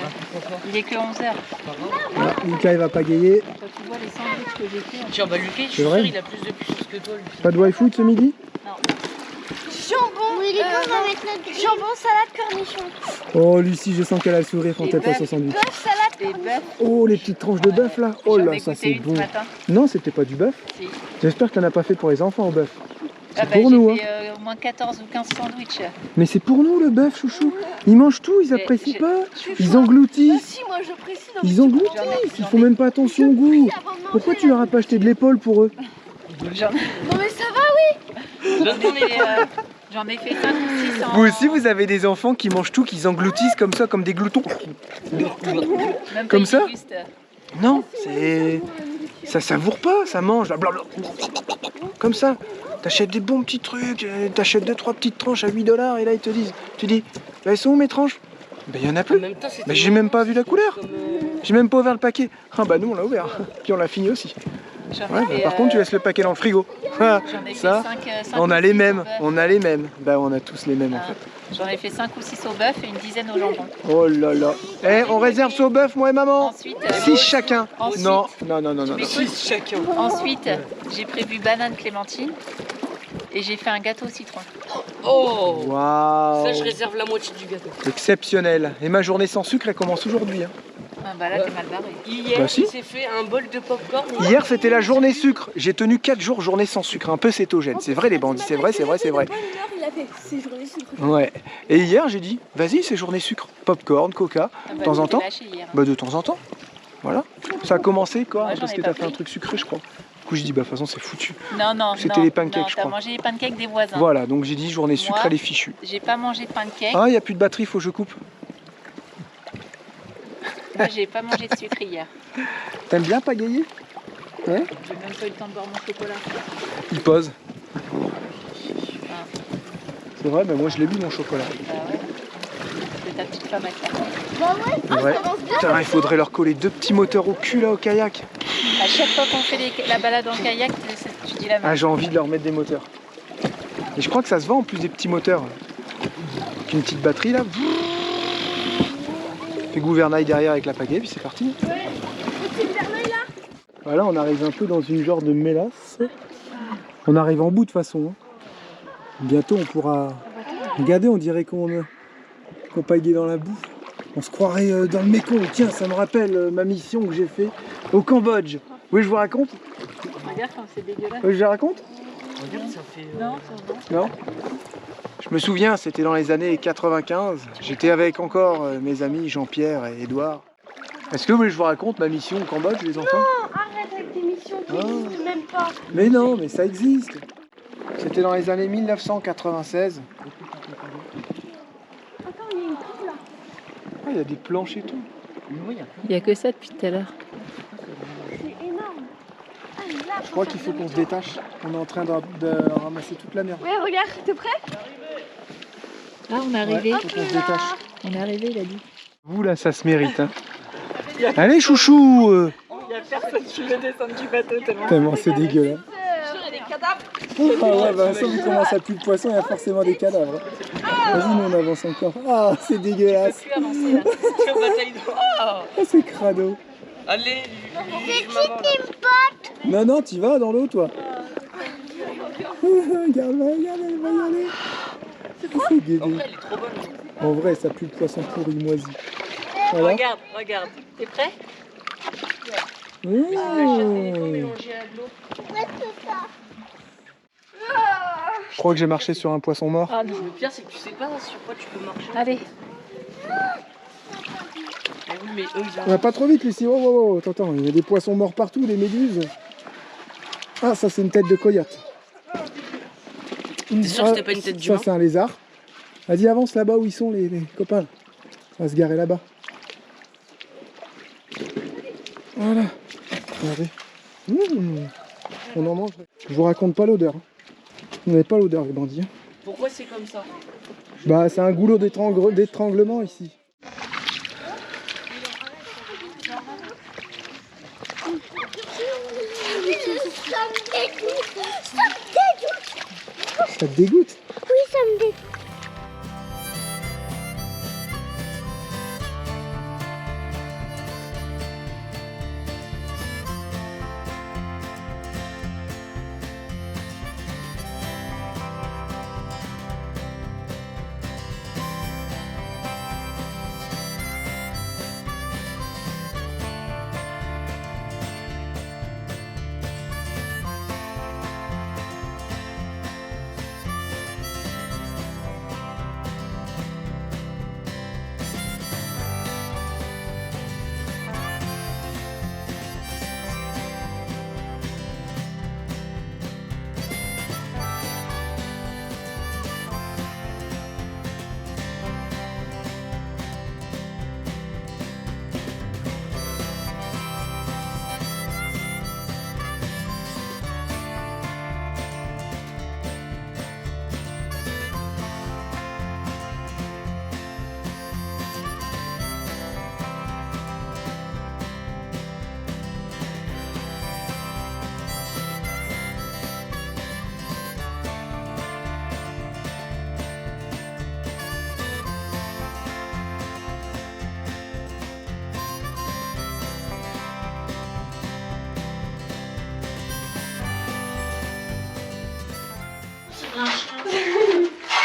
Il est que 11h. Là, Lucas il va pagayer. Quand tu vois les sandwichs que j'ai fait. Tiens, bah Lucas, je suis vrai. sûr, il a plus de puissance que toi, lui. Pas de wifi ce midi? Jambon, oui, on va mettre notre jambon, salade, cornichon. Oh Lucie, je sens qu'elle a le sourire quand elle passe au sandwich. Bœuf, salade, Des bœufs. Oh les petites tranches de bœuf là. Oh là, ça c'est bon. Non, c'était pas du bœuf. Si. J'espère que t'en as pas fait pour les enfants au bœuf. C'est Ah bah, pour nous. j'ai fait au moins 14 ou 15 sandwichs. Mais c'est pour nous le bœuf, chouchou. Ils mangent tout, ils Mais apprécient j'ai- pas. Ils engloutissent. Si, moi je précise. Ils engloutissent. Ils font même pas attention au goût. Pourquoi tu leur as pas acheté de l'épaule pour eux? J'en Non mais ça va. j'en ai fait 5 ou 6 en... Vous aussi, vous avez des enfants qui mangent tout, qui engloutissent comme ça, comme des gloutons. Même comme pas ça ils dégustent. Non, c'est... Ça savoure pas, ça mange. Blablabla. Comme ça. T'achètes des bons petits trucs, t'achètes 2-3 petites tranches à 8 $ et là ils te disent, tu dis, bah, elles sont où mes tranches? Ben il y en a En plus. même temps, c'était Mais j'ai même pas vu la couleur. comme, J'ai même pas ouvert le paquet. Ah bah nous on l'a ouvert. Puis on l'a fini aussi. J'en ai Ouais, bah, fait, par contre tu laisses le paquet dans le frigo. Ah, j'en ai fait ça, 5 on a les mêmes. On a les mêmes. Bah on a tous les mêmes en Ah. fait. J'en ai fait 5 ou 6 au bœuf et une dizaine au jambon. Oh là là. Eh, on réserve ça au bœuf, moi et maman. Ensuite, 6 chacun. ensuite- Non, non, non, non, non. Mais non. écoute, chacun. Ensuite, j'ai prévu banane clémentine et j'ai fait un gâteau au citron. Oh Waouh. Ça, je réserve la moitié du gâteau. Exceptionnel. Et ma journée sans sucre, elle commence aujourd'hui. Hein. Ah bah là, t'es mal barré. Hier, Bah si. il s'est fait un bol de popcorn. Hier, c'était la journée sucre. J'ai tenu 4 jours journée sans sucre, un peu cétogène. C'est vrai, les bandits, c'est vrai, c'est vrai, c'est vrai. Il a fait ses journées sucre. Ouais. Et hier, j'ai dit, vas-y, c'est journée sucre. Popcorn, coca, Ah bah, de temps en tu t'es temps. lâché hier, hein. Bah, de temps en temps. Voilà. Ça a commencé, quoi, Moi, j'en parce ai que pas t'as fait un pris. truc sucré, je crois. Du coup, j'ai dit, bah, de toute façon, c'est foutu. Non, non, C'était non, les pancakes, non, je t'as crois. mangé les pancakes des voisins. Voilà, donc j'ai dit, journée sucre, Moi, elle est fichue. J'ai pas mangé de pancakes. Ah, il n'y a plus de batterie, faut que je coupe. Moi, j'ai pas mangé de sucre hier. T'aimes bien pagayer? Ouais. J'ai même pas eu le temps de boire mon chocolat. Il pose. Ah. C'est vrai, mais moi, je l'ai bu, mon chocolat. Bah ouais. C'est ta petite femme à faire. Bah ouais, C'est vrai. Putain, il faudrait leur coller 2 petits moteurs au cul, là, au kayak. À chaque fois qu'on fait la balade en kayak, tu dis la même. Ah, j'ai envie de leur mettre des moteurs. Et je crois que ça se vend en plus des petits moteurs. Avec une petite batterie là. Fait gouvernail derrière avec la pagaie, puis c'est parti. Voilà, on arrive un peu dans une genre de mélasse. On arrive en bout de façon. Hein. Bientôt on pourra. Regardez, on dirait qu'on pagaie dans la boue. On se croirait dans le Mékong. Tiens, ça me rappelle ma mission que j'ai fait au Cambodge. Oui, je vous raconte. Regarde comme c'est dégueulasse. Oui, je la raconte. Regarde, ça fait. Non, c'est bon. Non. Je me souviens, c'était dans les années 95. J'étais avec encore mes amis Jean-Pierre et Edouard. Est-ce que vous voulez que je vous raconte ma mission au Cambodge, les enfants? arrête avec tes missions qui Ah. n'existent même pas. Mais non, mais ça existe. C'était dans les années 1996. Attends, il y a une coupe là. Ah, il y a des planches et tout. Il n'y a que ça depuis tout à l'heure. C'est énorme. Ah, là, Je crois qu'il faut qu'on se détache. On est en train de ramasser toute la merde. Ouais, regarde, t'es prêt? Ah, on est arrivé. Ouais, faut qu'on se détache. On est arrivé, il a dit. Vous là, ça se mérite. Hein. Allez, chouchou. Il y a personne qui veut descendre du bateau tellement. Tellement c'est dégueulasse. Sur des cadavres. Ah ouais, Vincent, vu comment ça pue le poisson, il y a forcément des cadavres. Vas-y, nous on avance encore. Ah, c'est dégueulasse. Plus avancer là. Ah, c'est crado. Allez, C'est qui maman. qui me pote? Non, non, tu vas dans l'eau, toi. Regarde-la, regarde, elle va y aller. C'est guédé. En vrai, elle est trop bonne. En vrai, ça pue le poisson pourri moisi. Voilà. Regarde, regarde. T'es prêt? Mmh. Mélangée à de l'eau. Je crois que j'ai marché sur un poisson mort. Ah non. Le pire, c'est que tu sais pas sur quoi tu peux marcher. Allez. Ah oui, mais eux, ils ont. Ouais, pas trop vite, Lucie. Oh, oh, oh, attends, attends, il y a des poissons morts partout, des méduses. Ah, ça, c'est une tête de coyote. T'es sûr que c'était pas une tête d'humain? Ça, c'est un lézard. Vas-y, avance là-bas où ils sont, les copains. On va se garer là-bas. Voilà. Regardez. On en mange. Je vous raconte pas l'odeur. Vous n'avez pas l'odeur, les bandits. Pourquoi c'est comme ça? Bah, c'est un goulot d'étranglement ici. Ça te dégoûte? Oui, ça me dégoûte.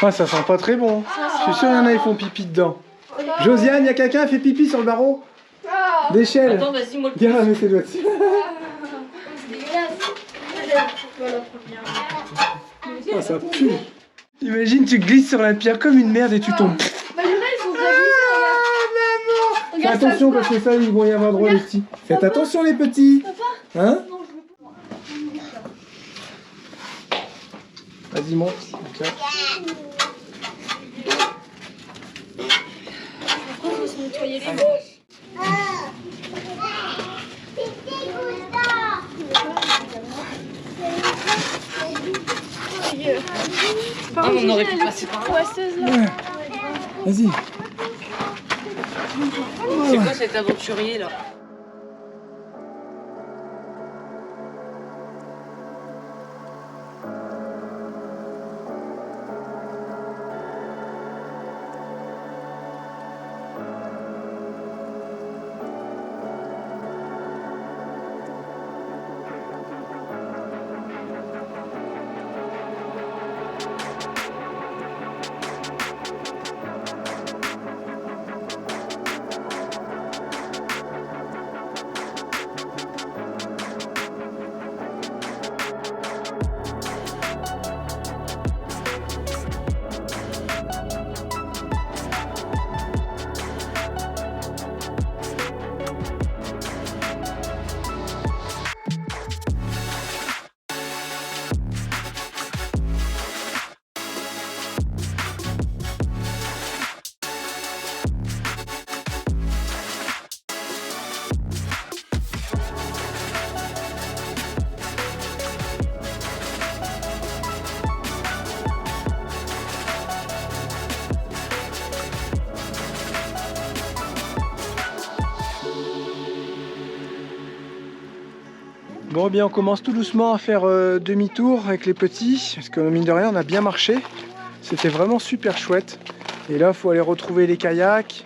Ah, ça sent pas très bon. Je suis sûr qu'il y en a, ils font pipi dedans. Josiane, il y a quelqu'un qui fait pipi sur le barreau d'échelle. Attends, vas-y, moi le Regarde, mets ses doigts dessus. Ah, ça pue. Imagine, tu glisses sur la pierre comme une merde et tu tombes. Fais attention parce que ça, ils vont y avoir droit les petits. Faites attention les petits. Hein? Vas-y, monte. Okay. Ah, on aurait pu passer par là. Ouais. Vas-y. C'est quoi cet aventurier là? Bon, bien, on commence tout doucement à faire demi-tour avec les petits, parce que mine de rien, on a bien marché. C'était vraiment super chouette. Et là, il faut aller retrouver les kayaks,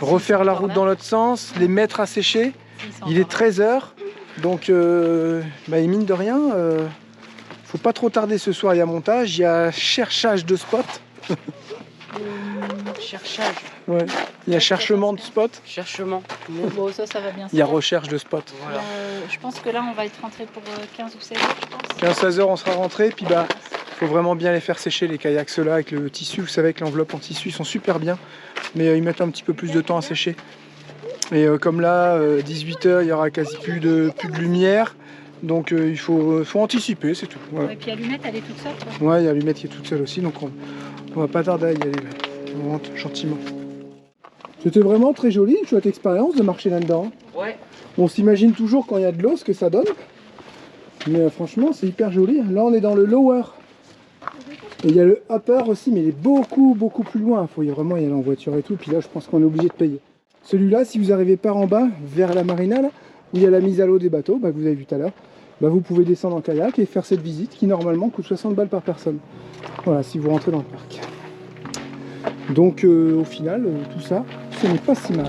refaire la route dans l'autre sens, les mettre à sécher. Il est 13 h, donc mine de rien, faut pas trop tarder ce soir. Il y a montage, il y a cherchage de spots. Cherchage. Ouais. Il y a cherchement de spots. Cherchement. Bon, ça va bien. Il y a recherche de spots. Voilà. Je pense que là, on va être rentré pour 15 ou 16 heures, je pense. 15-16 h, on sera rentré. Puis bah, faut vraiment bien les faire sécher, les kayaks. Ceux-là, avec le tissu, vous savez, avec l'enveloppe en tissu, ils sont super bien. Mais ils mettent un petit peu plus de temps à sécher. Et comme là, 18 h, il y aura quasi plus de lumière. Donc il faut anticiper, c'est tout. Voilà. Et puis Allumette, elle est toute seule, toi. Ouais, il y a Allumette qui est toute seule aussi, donc on va pas tarder à y aller. Là. On rentre gentiment. C'était vraiment très joli, une chouette expérience de marcher là-dedans. Ouais. On s'imagine toujours quand il y a de l'eau ce que ça donne. Mais franchement, c'est hyper joli. Là, on est dans le lower. Et il y a le upper aussi, mais il est beaucoup plus loin. Il faut vraiment y aller en voiture et tout. Puis là, je pense qu'on est obligé de payer. Celui-là, si vous arrivez par en bas, vers la marina, là, où il y a la mise à l'eau des bateaux, que vous avez vu tout à l'heure, vous pouvez descendre en kayak et faire cette visite qui normalement coûte 60 balles par personne. Voilà, si vous rentrez dans le parc. Donc au final, tout ça, ce n'est pas si mal.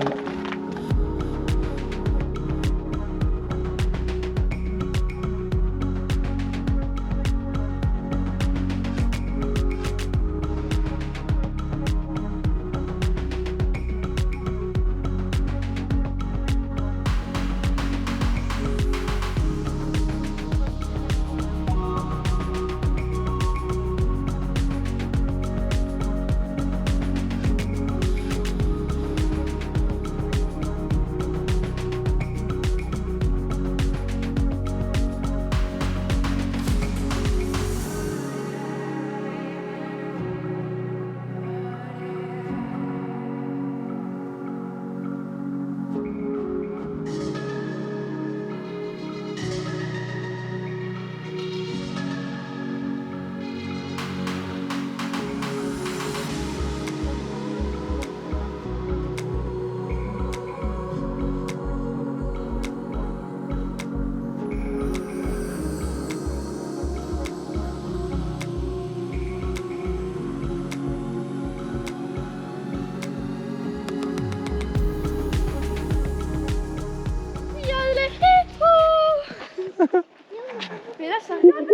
Mais là, ça regarde.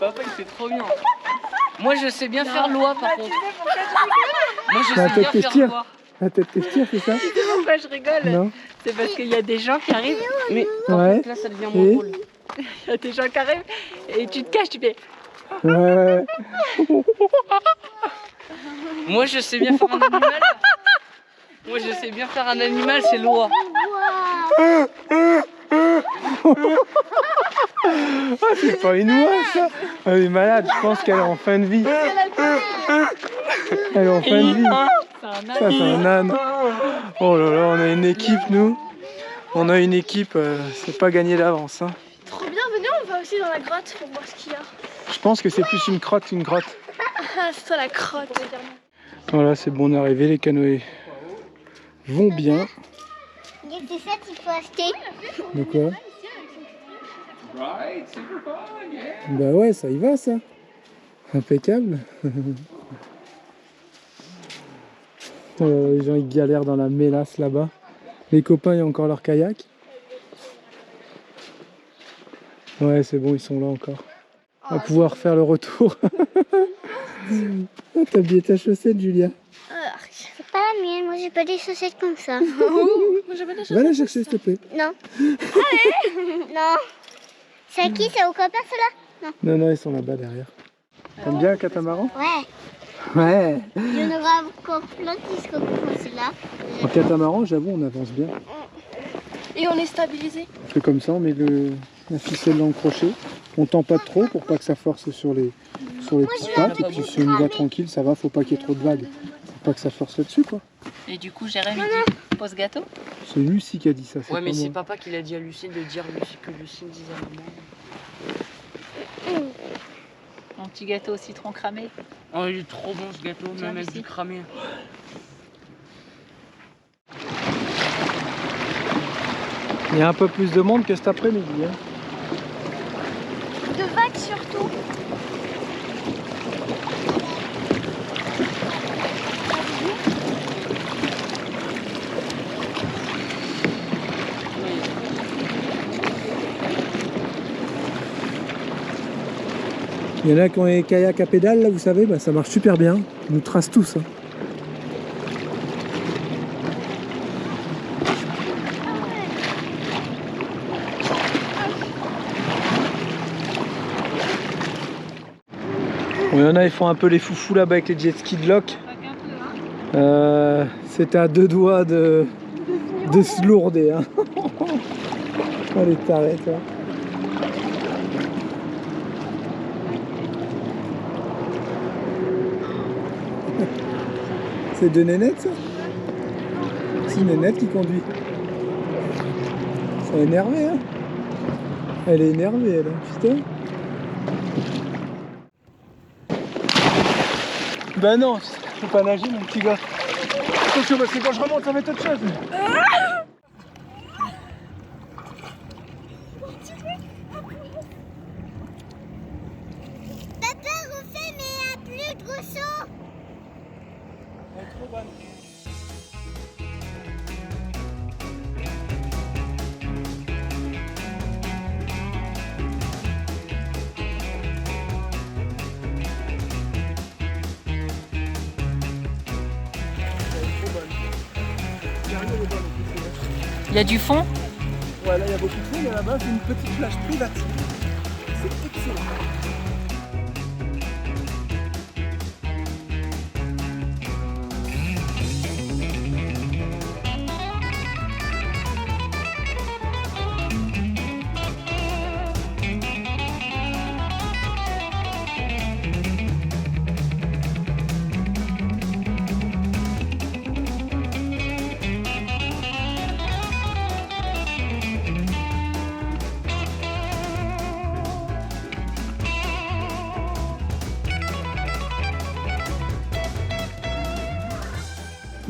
Papa il fait trop bien. Moi je sais bien faire loi par contre. Moi je La sais tête bien que je faire tire. loi. La tête que je tire, c'est ça? Pourquoi je rigole? Non. C'est parce qu'il y a des gens qui arrivent. Mais par Ouais. contre, là ça devient moins Et drôle. Il y a des gens qui arrivent et tu te caches, tu fais. Ouais. Moi je sais bien faire un animal. Moi je sais bien faire un animal, c'est loi. Ah, c'est pas une oie ça. Elle est malade, je pense qu'elle est en fin de vie. Elle est en fin de vie. Ça c'est un âne. Oh là là, on a une équipe nous. On a une équipe, c'est pas gagné d'avance. Hein. Trop bien, venez, on va aussi dans la grotte pour voir ce qu'il y a. Je pense que c'est plus une crotte qu'une grotte. Ah, c'est toi la crotte. Voilà, c'est bon, on est arrivé, les canoës vont bien. C'est ça qu'il faut acheter. De quoi? Bah ouais, ça y va ça. Impeccable. Les gens ils galèrent dans la mélasse là-bas. Les copains ils ont encore leur kayak. Ouais, c'est bon, ils sont là encore. On va pouvoir faire le retour. T'as oublié ta chaussette, Julia. C'est pas la mienne, moi j'ai pas des chaussettes comme ça. Va la chercher s'il te plaît. Non. Allez. Non. C'est à qui? C'est au copain cela? Non, non, ils sont là-bas derrière. T'aimes bien un catamaran? Ouais. Ouais. Il y en aura encore plein qui seront comme celui-là. En catamaran, j'avoue, on avance bien. Et on est stabilisé. On fait comme ça, on met la ficelle dans le crochet. On tend pas trop pour pas que ça force sur les petites pattes. Et puis si on y va tranquille, ça va, faut pas qu'il y ait trop de vagues. Faut pas que ça force là-dessus quoi. Et du coup, Jérémy dit pose gâteau. C'est Lucie qui a dit ça. Ouais mais pas c'est moi. papa qui l'a dit à Lucille de dire que Lucille disait à maman. Mon petit gâteau au citron cramé. Oh il est trop bon ce gâteau, Tiens, même avec Lucie. du cramé. Il y a un peu plus de monde que cet après-midi. Hein. De vagues surtout. Il y en a qui ont les kayaks à pédales là, vous savez, bah, ça marche super bien. Ils nous tracent tous. Hein. Bon, il y en a, ils font un peu les foufous là-bas avec les jet skis de loc. C'était à deux doigts de se lourder. Hein. Allez, t'arrêtes. Hein. C'est de Nénette ça? C'est Nénette qui conduit. Ça a énervé hein? Elle est énervée elle, putain. Bah non, je peux pas nager mon petit gars. Attention parce que quand je remonte ça va être autre chose. Papa refait mais il n'y a plus de gros saut. Elle est trop bonne. Il y a du fond. Ouais, là il y a beaucoup de fond, mais là-bas c'est une petite plage privative. C'est excellent.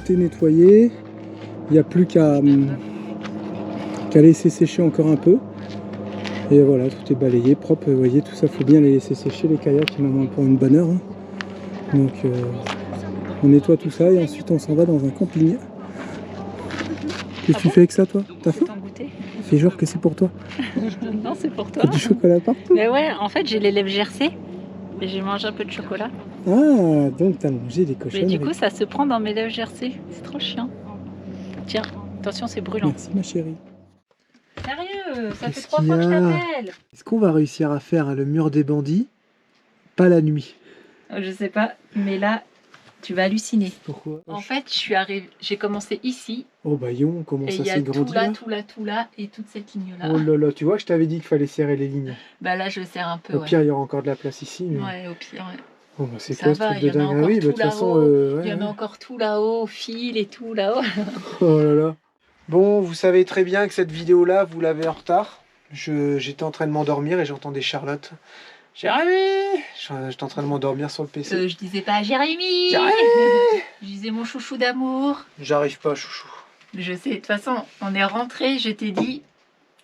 Tout est nettoyé, il n'y a plus qu'à laisser sécher encore un peu. Et voilà, tout est balayé, propre, vous voyez, tout ça, faut bien les laisser sécher, les kayaks, maintenant pour une bonne heure. Hein. Donc on nettoie tout ça et ensuite on s'en va dans un camping. Qu'est-ce que tu fais avec ça toi? T'as faim? T'en goûter? Fais genre que c'est pour toi. Non, c'est pour toi. T'as du chocolat partout. Mais ouais, en fait, j'ai les lèvres gercées. Et j'ai mangé un peu de chocolat. Ah, donc t'as mangé des cochonneries. Mais du coup, ça se prend dans mes lèvres gercées. C'est trop chiant. Tiens, attention, c'est brûlant. Merci ma chérie. Sérieux, ça Qu'est-ce fait 3 qu'il y fois que je a t'appelle. Est-ce qu'on va réussir à faire le mur des bandits? Pas la nuit. Je sais pas, mais là, tu vas halluciner. Pourquoi? En fait, j'ai commencé ici, Oh bah yon, comment et ça il y a s'est tout grandi là, là? tout là, tout là, et toute cette ligne-là. Oh là là, tu vois, je t'avais dit qu'il fallait serrer les lignes. Bah là, je serre un peu, Au ouais. pire, il y aura encore de la place ici. Mais... Ouais, au pire, ouais. Oh bah c'est Ça quoi ce va, truc il y de en a dingue? Ah encore oui, bah de tout toute façon, là-haut. ouais, Il y en a ouais. encore tout là-haut, fil et tout là-haut. Oh là là. Bon, vous savez très bien que cette vidéo-là, vous l'avez en retard. J'étais en train de m'endormir et j'entendais Charlotte. Jérémy! J'étais en train de m'endormir sur le PC. Je disais pas Jérémy. Jérémy! Je disais mon chouchou d'amour. J'arrive pas, chouchou. Je sais, de toute façon, on est rentré, je t'ai dit,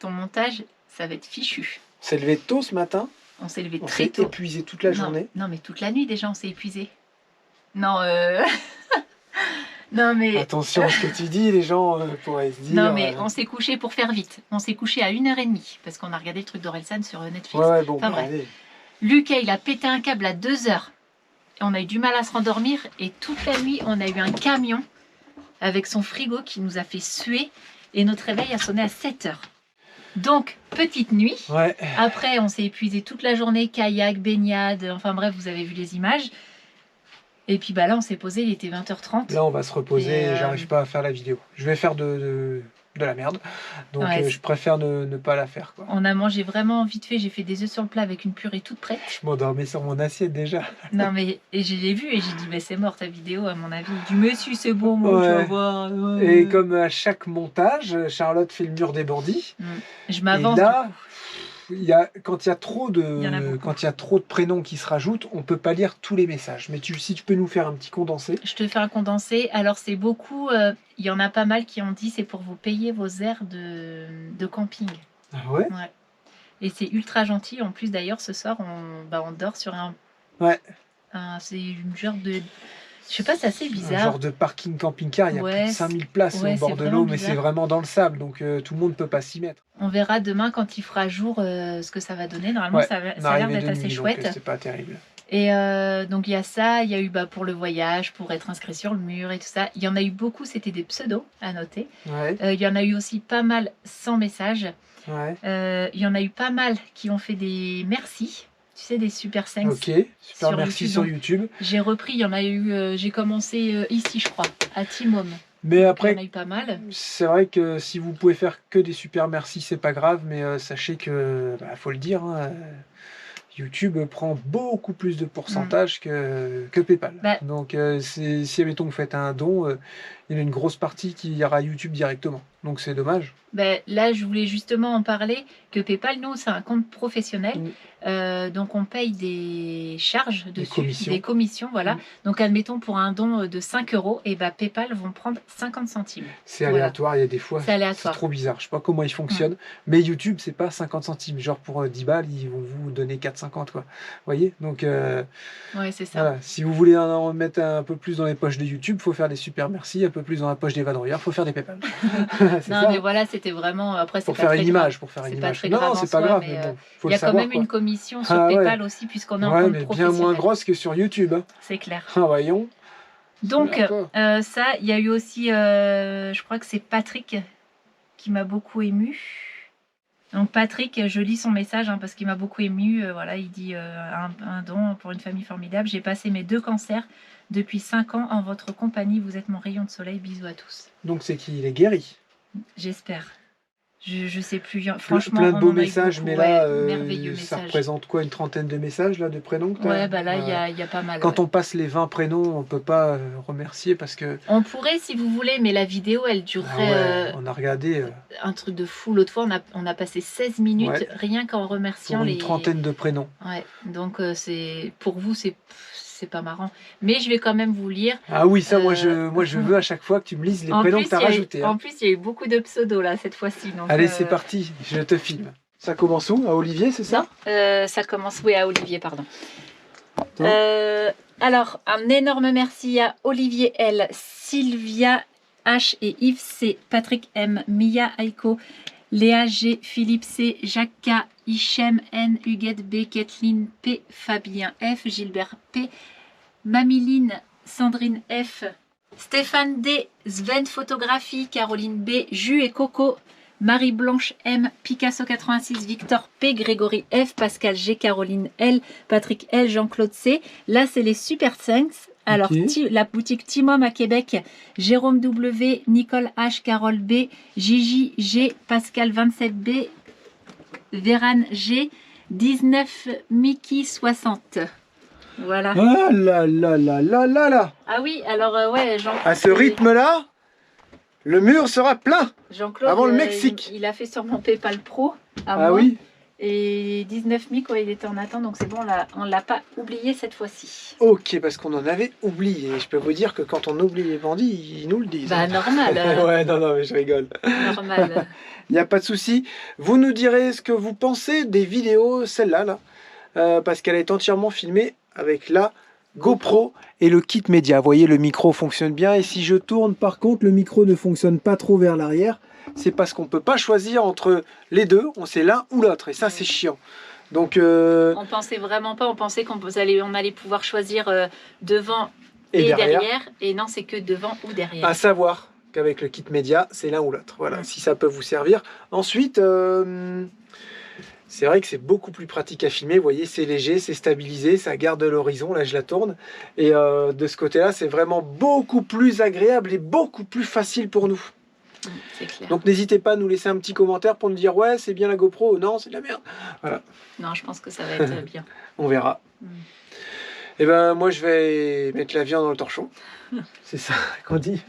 ton montage, ça va être fichu. On s'est levé tôt ce matin. On s'est levé On très s'est tôt. épuisé toute la Non, journée. non, mais toute la nuit déjà, on s'est épuisé. Non, non, mais... Attention à ce que tu dis, les gens pourraient se dire... Non, mais on s'est couché pour faire vite. On s'est couché à 1h30 parce qu'on a regardé le truc d'Orelsan sur Netflix. Ouais, bon, Enfin, bref. allez. Lucas, il a pété un câble à 2h. Et on a eu du mal à se rendormir. Et toute la nuit, on a eu un camion avec son frigo qui nous a fait suer. Et notre réveil a sonné à 7h. Donc, petite nuit. Ouais. Après, on s'est épuisé toute la journée. Kayak, baignade. Enfin bref, vous avez vu les images. Et puis bah là, on s'est posé, il était 20h30. Là, on va se reposer Et, et j'arrive pas à faire la vidéo. Je vais faire de la merde. Donc, Ouais, je préfère ne pas la faire, quoi. On a mangé vraiment vite fait. J'ai fait des œufs sur le plat avec une purée toute prête. Je m'endormais sur mon assiette déjà. Non mais, et je l'ai vu et j'ai dit, mais c'est mort ta vidéo à mon avis. Du monsieur, c'est bon, moi, tu Ouais. vas voir. Et comme à chaque montage, Charlotte fait le mur des bandits. Je Et m'avance. là, quand il y a trop Il y en a beaucoup. quand il y a trop de prénoms qui se rajoutent, on peut pas lire tous les messages. Mais si tu peux nous faire un petit condensé. Je te fais un condensé. Alors c'est beaucoup, il y en a pas mal qui ont dit c'est pour vous payer vos aires de camping. Ah ouais. Ouais. Et c'est ultra gentil. En plus d'ailleurs ce soir on dort sur un... Ouais. C'est une genre de... Je sais pas, c'est assez Un bizarre. genre de parking camping-car, il y a Ouais, plus de 5000 places ouais, au bord c'est de vraiment l'eau, mais bizarre. c'est vraiment dans le sable, donc tout le monde peut pas s'y mettre. On verra demain quand il fera jour ce que ça va donner. Normalement Ouais, ça on a l'air arrivait d'être de assez nuit, chouette. donc c'est pas terrible. Et donc il y a ça, il y a eu pour le voyage, pour être inscrit sur le mur et tout ça. Il y en a eu beaucoup, c'était des pseudos à noter. Ouais, Il y en a eu aussi pas mal sans message. ouais. Il y en a eu pas mal qui ont fait des merci. Tu sais, des super thanks. Ok, super, sur merci YouTube. sur YouTube. J'ai repris, il y en a eu, j'ai commencé ici je crois, à Timom. Mais Il y en après, a eu pas mal. c'est vrai que si vous pouvez faire que des super merci, c'est pas grave, mais sachez que, faut le dire, hein, YouTube prend beaucoup plus de pourcentage que PayPal. Bah. Donc si admettons vous faites un don, il y a une grosse partie qui ira à YouTube directement. Donc c'est dommage. Ben, là, je voulais justement en parler, que PayPal, nous, c'est un compte professionnel. Donc, on paye des charges dessus, des commissions, voilà. Donc, admettons, pour un don de 5 €, et ben, PayPal vont prendre 50 centimes. C'est Voilà. aléatoire, il y a des fois, C'est aléatoire. trop bizarre. Je sais pas comment ils fonctionnent, mais YouTube, c'est pas 50 centimes. Genre pour 10 balles, ils vont vous donner 4,50, quoi. Vous voyez? Donc, Ouais, c'est ça. voilà. Si vous voulez en mettre un peu plus dans les poches de YouTube, il faut faire des super merci, un peu plus dans la poche des vadrouilleurs, il faut faire des PayPal. C'est Non, ça, mais hein. voilà, c'était vraiment... Après, c'est Pour pas faire très une grave. image, pour faire une C'est pas image. très Non, grave en c'est pas soi, grave, mais, mais bon, faut il y le a quand savoir, même quoi. une commission sur Ah ouais. PayPal aussi, puisqu'on est en Ouais, compte mais bien professionnel. moins grosse que sur YouTube, hein. C'est clair. Ah, voyons. Donc, D'accord. ça, il y a eu aussi, je crois que c'est Patrick qui m'a beaucoup ému. Donc Patrick, je lis son message hein, parce qu'il m'a beaucoup ému. Voilà, il dit un don pour une famille formidable. J'ai passé mes 2 cancers depuis 5 ans en votre compagnie. Vous êtes mon rayon de soleil. Bisous à tous. Donc c'est qu'il est guéri. J'espère. Je sais plus. Franchement, plein de on beaux en a eu messages, beaucoup. mais là, Ouais, merveilleux ça message. représente quoi, une trentaine de messages là, de prénoms que t'as? Ouais, bah là, il Ouais. y a pas mal. Quand ouais. on passe les 20 prénoms, on peut pas remercier parce que On pourrait, si vous voulez, mais la vidéo, elle durerait on a regardé un truc de fou. L'autre fois, on a passé 16 minutes Ouais. rien qu'en remerciant pour une les... trentaine de prénoms. Ouais, donc c'est pour vous, c'est pas marrant. Mais je vais quand même vous lire. Ah oui, ça, moi je veux à chaque fois que tu me lises les En prénoms plus, que tu as il y a eu- rajoutés. En plus, il y a eu beaucoup de pseudos là cette fois-ci. donc, Allez, c'est parti, je te filme. Ça commence où? À Olivier, c'est ça? Non, ça commence, oui, à Olivier, pardon. Attends. Alors, un énorme merci à Olivier L, Sylvia H et Yves C, Patrick M, Mia Aiko, Léa G, Philippe C, Jacques K, Hichem N, Huguette B, Kathleen P, Fabien F, Gilbert P, Mamiline, Sandrine F, Stéphane D, Sven Photographie, Caroline B, Jus et Coco, Marie-Blanche M, Picasso 86, Victor P, Grégory F, Pascal G, Caroline L, Patrick L, Jean-Claude C. Là, c'est les Super Thanks. Alors, la boutique Timom à Québec, Jérôme W, Nicole H, Carole B, Gigi G, Pascal 27B, Véran G, 19 Mickey 60. Voilà. Ah là là là là là là. Ah oui, alors ouais, Jean-Claude. À ce rythme-là, le mur sera plein Jean-Claude, avant le Mexique. Il a fait sur mon PayPal Pro. Ah oui. Et 19 Mick, ouais, il était en attente, donc c'est bon, on l'a pas oublié cette fois-ci. Ok, parce qu'on en avait oublié. Je peux vous dire que quand on oublie les bandits, ils nous le disent. Bah normal. Ouais, non, mais je rigole. Normal. Il n'y a pas de souci. Vous nous direz ce que vous pensez des vidéos, celle-là, là, parce qu'elle est entièrement filmée avec la GoPro et le kit média. Vous voyez, le micro fonctionne bien. Et si je tourne, par contre, le micro ne fonctionne pas trop vers l'arrière. C'est parce qu'on ne peut pas choisir entre les deux. On sait l'un ou l'autre. Et ça, c'est chiant. Donc, on pensait vraiment pas. On pensait qu'on allait pouvoir choisir devant et derrière. Et non, c'est que devant ou derrière. À savoir qu'avec le kit média, c'est l'un ou l'autre. Voilà, si ça peut vous servir. Ensuite, c'est vrai que c'est beaucoup plus pratique à filmer. Vous voyez, c'est léger, c'est stabilisé, ça garde l'horizon. Là, je la tourne. Et de ce côté-là, c'est vraiment beaucoup plus agréable et beaucoup plus facile pour nous. C'est clair. Donc, n'hésitez pas à nous laisser un petit commentaire pour nous dire ouais, c'est bien la GoPro ou non, c'est de la merde. Voilà. Non, je pense que ça va être bien. On verra. Et ben, moi, je vais mettre la viande dans le torchon. C'est ça qu'on dit.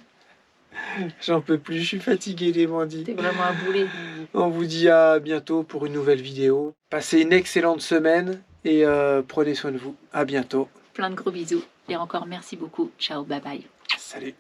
J'en peux plus, je suis fatigué les bandits. T'es vraiment un boulet. On vous dit à bientôt pour une nouvelle vidéo. Passez une excellente semaine et prenez soin de vous. À bientôt. Plein de gros bisous. Et encore merci beaucoup. Ciao, bye bye. Salut.